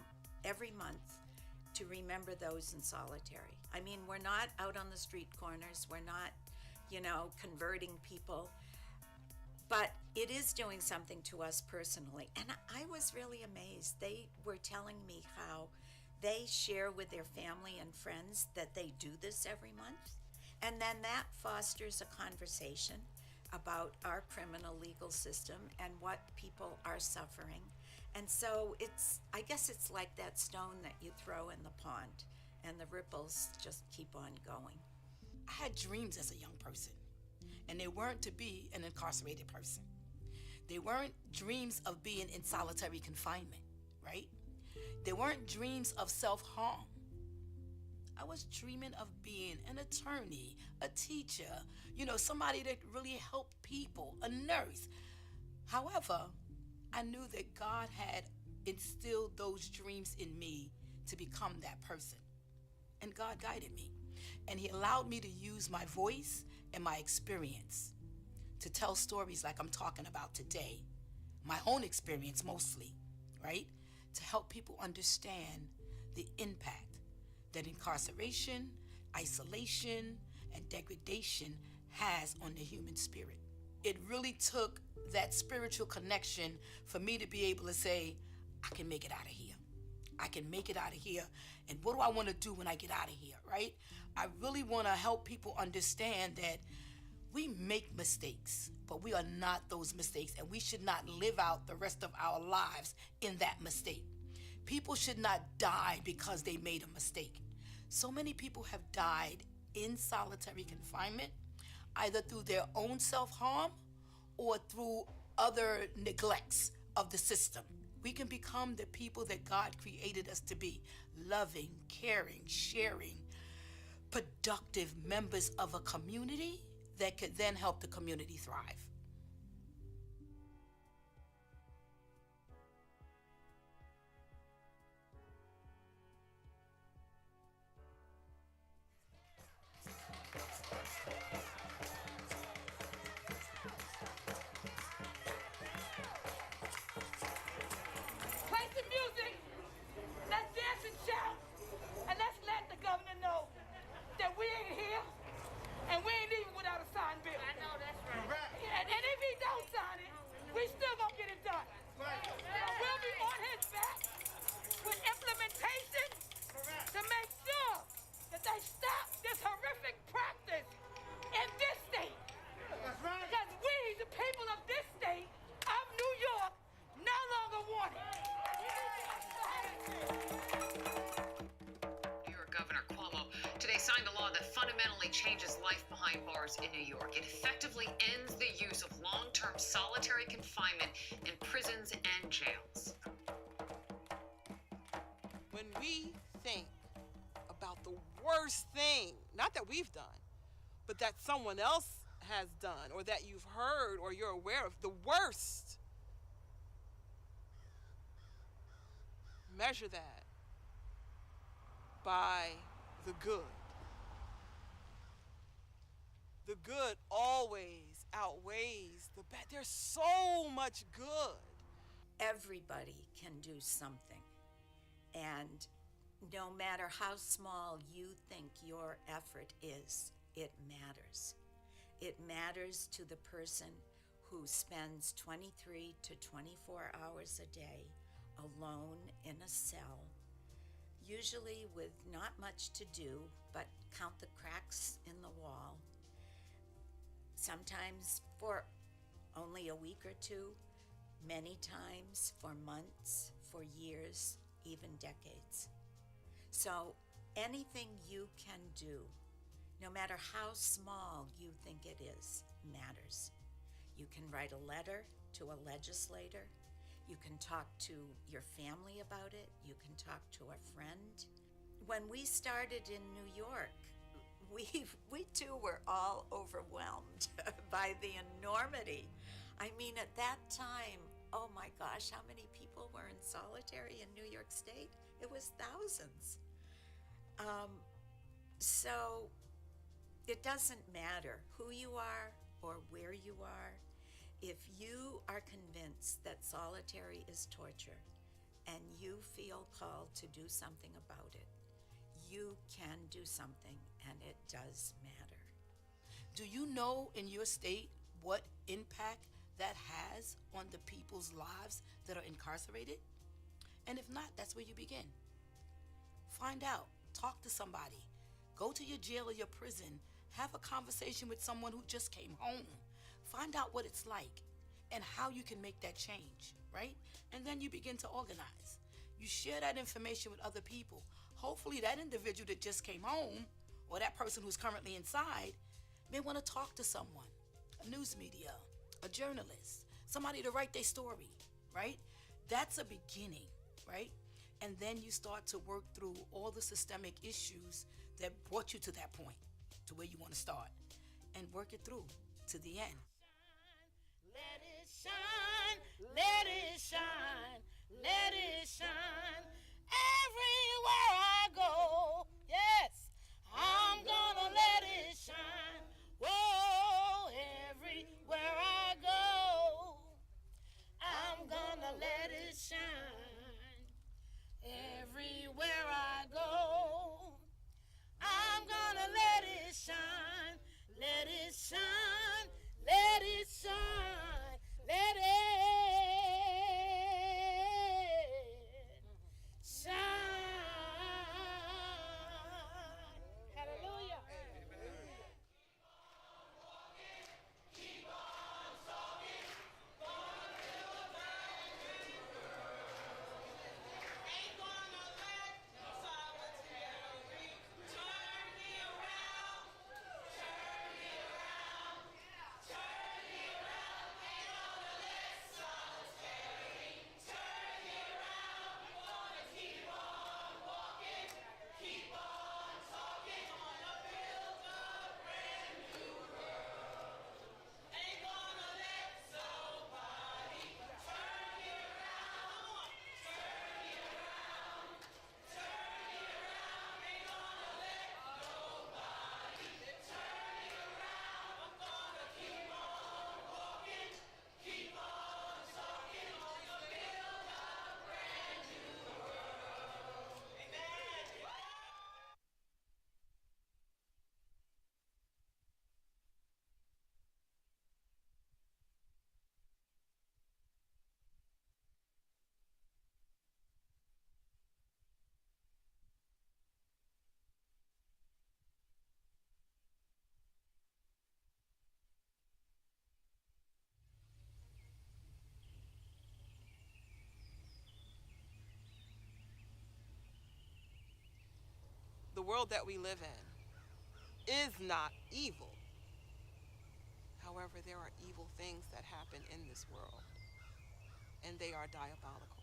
every month to remember those in solitary? I mean, we're not out on the street corners, we're not, converting people, but it is doing something to us personally. And I was really amazed. They were telling me how they share with their family and friends that they do this every month. And then that fosters a conversation about our criminal legal system and what people are suffering. And so I guess it's like that stone that you throw in the pond and the ripples just keep on going. I had dreams as a young person, and they weren't to be an incarcerated person. They weren't dreams of being in solitary confinement, right? They weren't dreams of self-harm. I was dreaming of being an attorney, a teacher, somebody that really helped people, a nurse. However, I knew that God had instilled those dreams in me to become that person. And God guided me. And He allowed me to use my voice and my experience to tell stories like I'm talking about today. My own experience mostly, right? To help people understand the impact that incarceration, isolation, and degradation has on the human spirit. It really took that spiritual connection for me to be able to say, I can make it out of here. I can make it out of here. And what do I want to do when I get out of here, right? I really want to help people understand that we make mistakes, but we are not those mistakes, and we should not live out the rest of our lives in that mistake. People should not die because they made a mistake. So many people have died in solitary confinement, either through their own self-harm or through other neglects of the system. We can become the people that God created us to be, loving, caring, sharing, productive members of a community that could then help the community thrive. Play some music. Let's dance and shout. And let's let the governor know that we ain't here and we ain't leaving without a signed bill. I know that's right. And if he don't sign it, we still gonna get it done. We'll be on his back with implementation to make sure that they stop this horrific practice in this state. That's right. Because we, the people of this state of New York, no longer want it. New York Governor Cuomo today signed a law that fundamentally changes life behind night bars in New York. It effectively ends the use of long-term solitary confinement in prisons and jails. When we think about the worst thing, not that we've done, but that someone else has done, or that you've heard or you're aware of, the worst, measure that by the good. The good always outweighs the bad. There's so much good. Everybody can do something. And no matter how small you think your effort is, it matters. It matters to the person who spends 23 to 24 hours a day alone in a cell, usually with not much to do but count the cracks in the wall, sometimes for only a week or two, many times for months, for years, even decades. So anything you can do, no matter how small you think it is, matters. You can write a letter to a legislator. You can talk to your family about it. You can talk to a friend. When we started in New York, we too were all overwhelmed by the enormity. I mean, at that time, oh my gosh, how many people were in solitary in New York State? It was thousands. So it doesn't matter who you are or where you are. If you are convinced that solitary is torture and you feel called to do something about it, you can do something, and it does matter. Do you know in your state what impact that has on the people's lives that are incarcerated? And if not, that's where you begin. Find out, talk to somebody, go to your jail or your prison, have a conversation with someone who just came home. Find out what it's like and how you can make that change, right? And then you begin to organize. You share that information with other people. Hopefully that individual that just came home, or that person who's currently inside, may want to talk to someone, a news media, a journalist, somebody to write their story, right? That's a beginning, right? And then you start to work through all the systemic issues that brought you to that point, to where you want to start, and work it through to the end. Let it shine, let it shine, let it shine everywhere I go. Yes, I'm gonna let it shine. Whoa, everywhere I go, I'm gonna let it shine. Everywhere I go, I'm gonna let it shine. Let it shine, let it shine, let it shine. Hallelujah. Keep on talking, gonna build a brand new world. Ain't gonna let solitary turn me around, turn me around, turn me around. Ain't gonna let solitary turn me around. Gonna keep on walking, keep on talking, gonna build a brand new world. Ain't gonna let somebody turn me around, turn me around, turn me around. Ain't gonna let nobody turn me around. I'm gonna keep on walking, keep on talking, gonna build a brand new world. Amen. The world that we live in is not evil. However, there are evil things that happen in this world, and they are diabolical.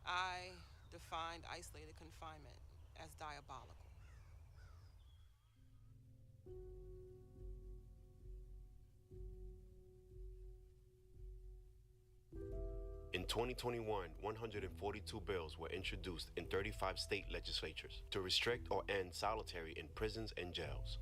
I defined isolated confinement as diabolical. In 2021, 142 bills were introduced in 35 state legislatures to restrict or end solitary in prisons and jails.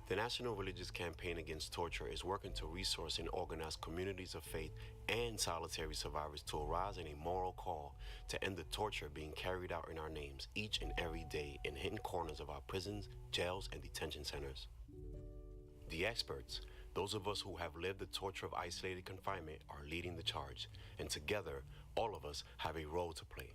The National Religious Campaign Against Torture is working to resource and organize communities of faith and solitary survivors to arise in a moral call to end the torture being carried out in our names each and every day in hidden corners of our prisons, jails, and detention centers. The experts, those of us who have lived the torture of isolated confinement, are leading the charge, and together, all of us have a role to play.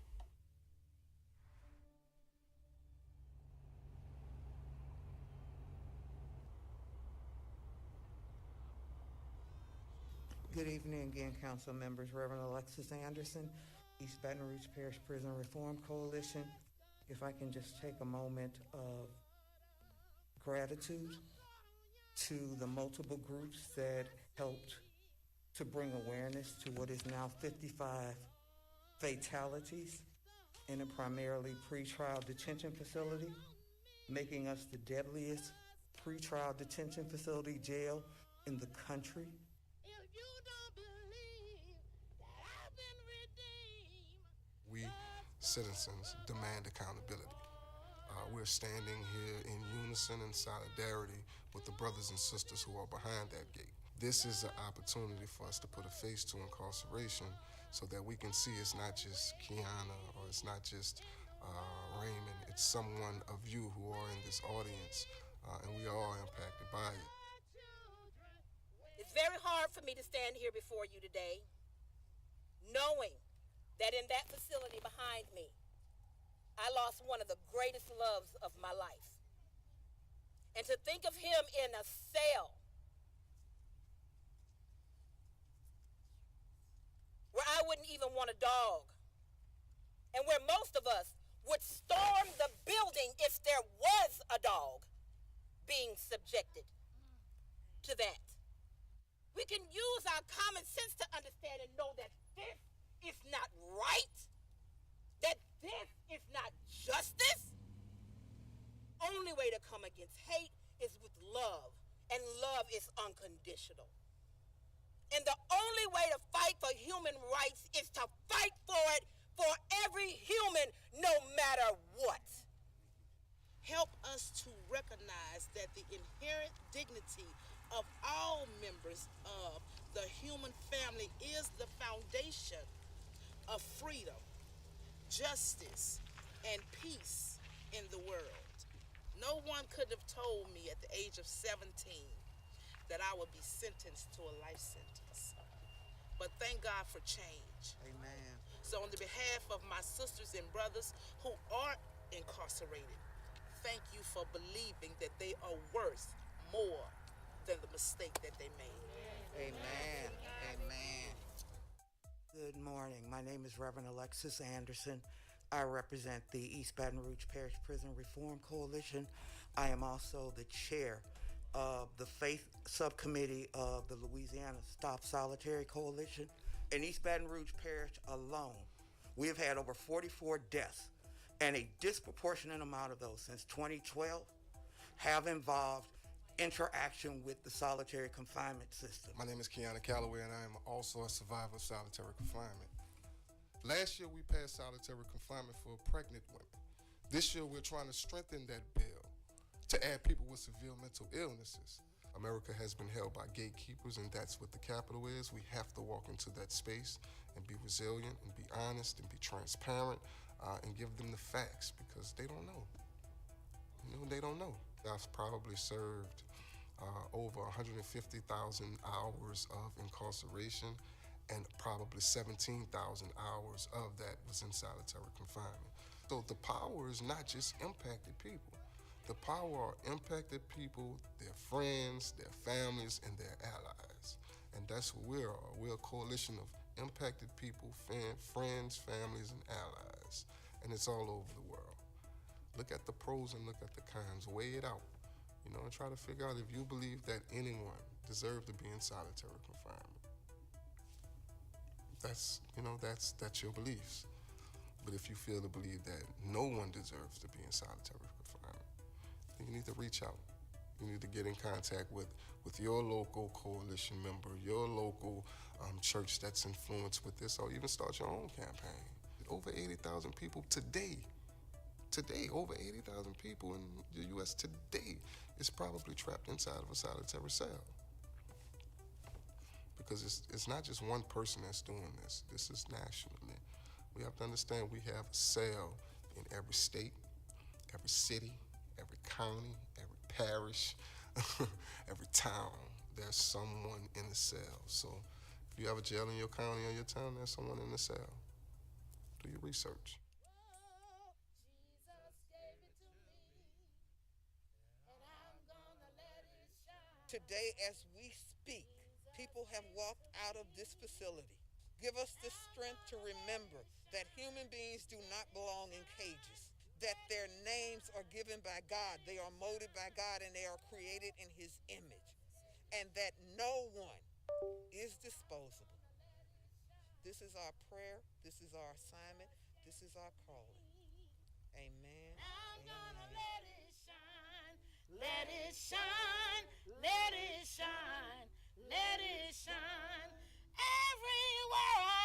Good evening again, council members. Reverend Alexis Anderson, East Baton Rouge Parish Prison Reform Coalition. If I can just take a moment of gratitude to the multiple groups that helped to bring awareness to what is now 55 fatalities in a primarily pretrial detention facility, making us the deadliest pretrial detention facility jail in the country. We citizens demand accountability. We're standing here in unison and solidarity with the brothers and sisters who are behind that gate. This is an opportunity for us to put a face to incarceration so that we can see it's not just Kiana or it's not just Raymond, it's someone of you who are in this audience, and we are all impacted by it. It's very hard for me to stand here before you today, knowing that in that facility behind me, I lost one of the greatest loves of my life. And to think of him in a cell where I wouldn't even want a dog, and where most of us would storm the building if there was a dog being subjected to that. We can use our common sense to understand and know that this is not right, that this is not justice. Only way to come against hate is with love, and love is unconditional. And the only way to fight for human rights is to fight for it for every human, no matter what. Help us to recognize that the inherent dignity of all members of the human family is the foundation of freedom, justice, and peace in the world. No one could have told me at the age of 17 that I would be sentenced to a life sentence. But thank God for change. Amen. So on the behalf of my sisters and brothers who are incarcerated, thank you for believing that they are worth more than the mistake that they made. Amen. Amen. Good morning. My name is Reverend Alexis Anderson. I represent the East Baton Rouge Parish Prison Reform Coalition. I am also the chair of the Faith Subcommittee of the Louisiana Stop Solitary Coalition. In East Baton Rouge Parish alone, we have had over 44 deaths, and a disproportionate amount of those since 2012 have involved interaction with the solitary confinement system. My name is Kiana Calloway, and I am also a survivor of solitary confinement. Last year, we passed solitary confinement for pregnant women. This year, we're trying to strengthen that bill to add people with severe mental illnesses. America has been held by gatekeepers, and that's what the capital is. We have to walk into that space and be resilient and be honest and be transparent and give them the facts, because they don't know. You know, they don't know. I've probably served over 150,000 hours of incarceration, and probably 17,000 hours of that was in solitary confinement. So the power is not just impacted people. The power are impacted people, their friends, their families, and their allies. And that's what we are. We're a coalition of impacted people, friends, families, and allies. And it's all over the world. Look at the pros and look at the cons. Weigh it out, and try to figure out if you believe that anyone deserves to be in solitary confinement. That's your beliefs. But if you feel to believe that no one deserves to be in solitary confinement, then you need to reach out. You need to get in contact with your local coalition member, your local church that's influenced with this, or even start your own campaign. Over 80,000 people today, over 80,000 people in the U.S. today is probably trapped inside of a solitary cell. Because it's not just one person that's doing this. This is nationally. We have to understand we have a cell in every state, every city, every county, every parish, every town. There's someone in the cell. So if you have a jail in your county or your town, there's someone in the cell. Do your research. Today, as we speak, people have walked out of this facility. Give us the strength to remember that human beings do not belong in cages, that their names are given by God, they are molded by God, and they are created in His image, and that no one is disposable. This is our prayer, this is our assignment, this is our calling. Amen. I'm gonna let it shine, let it shine, let it shine, let it shine everywhere I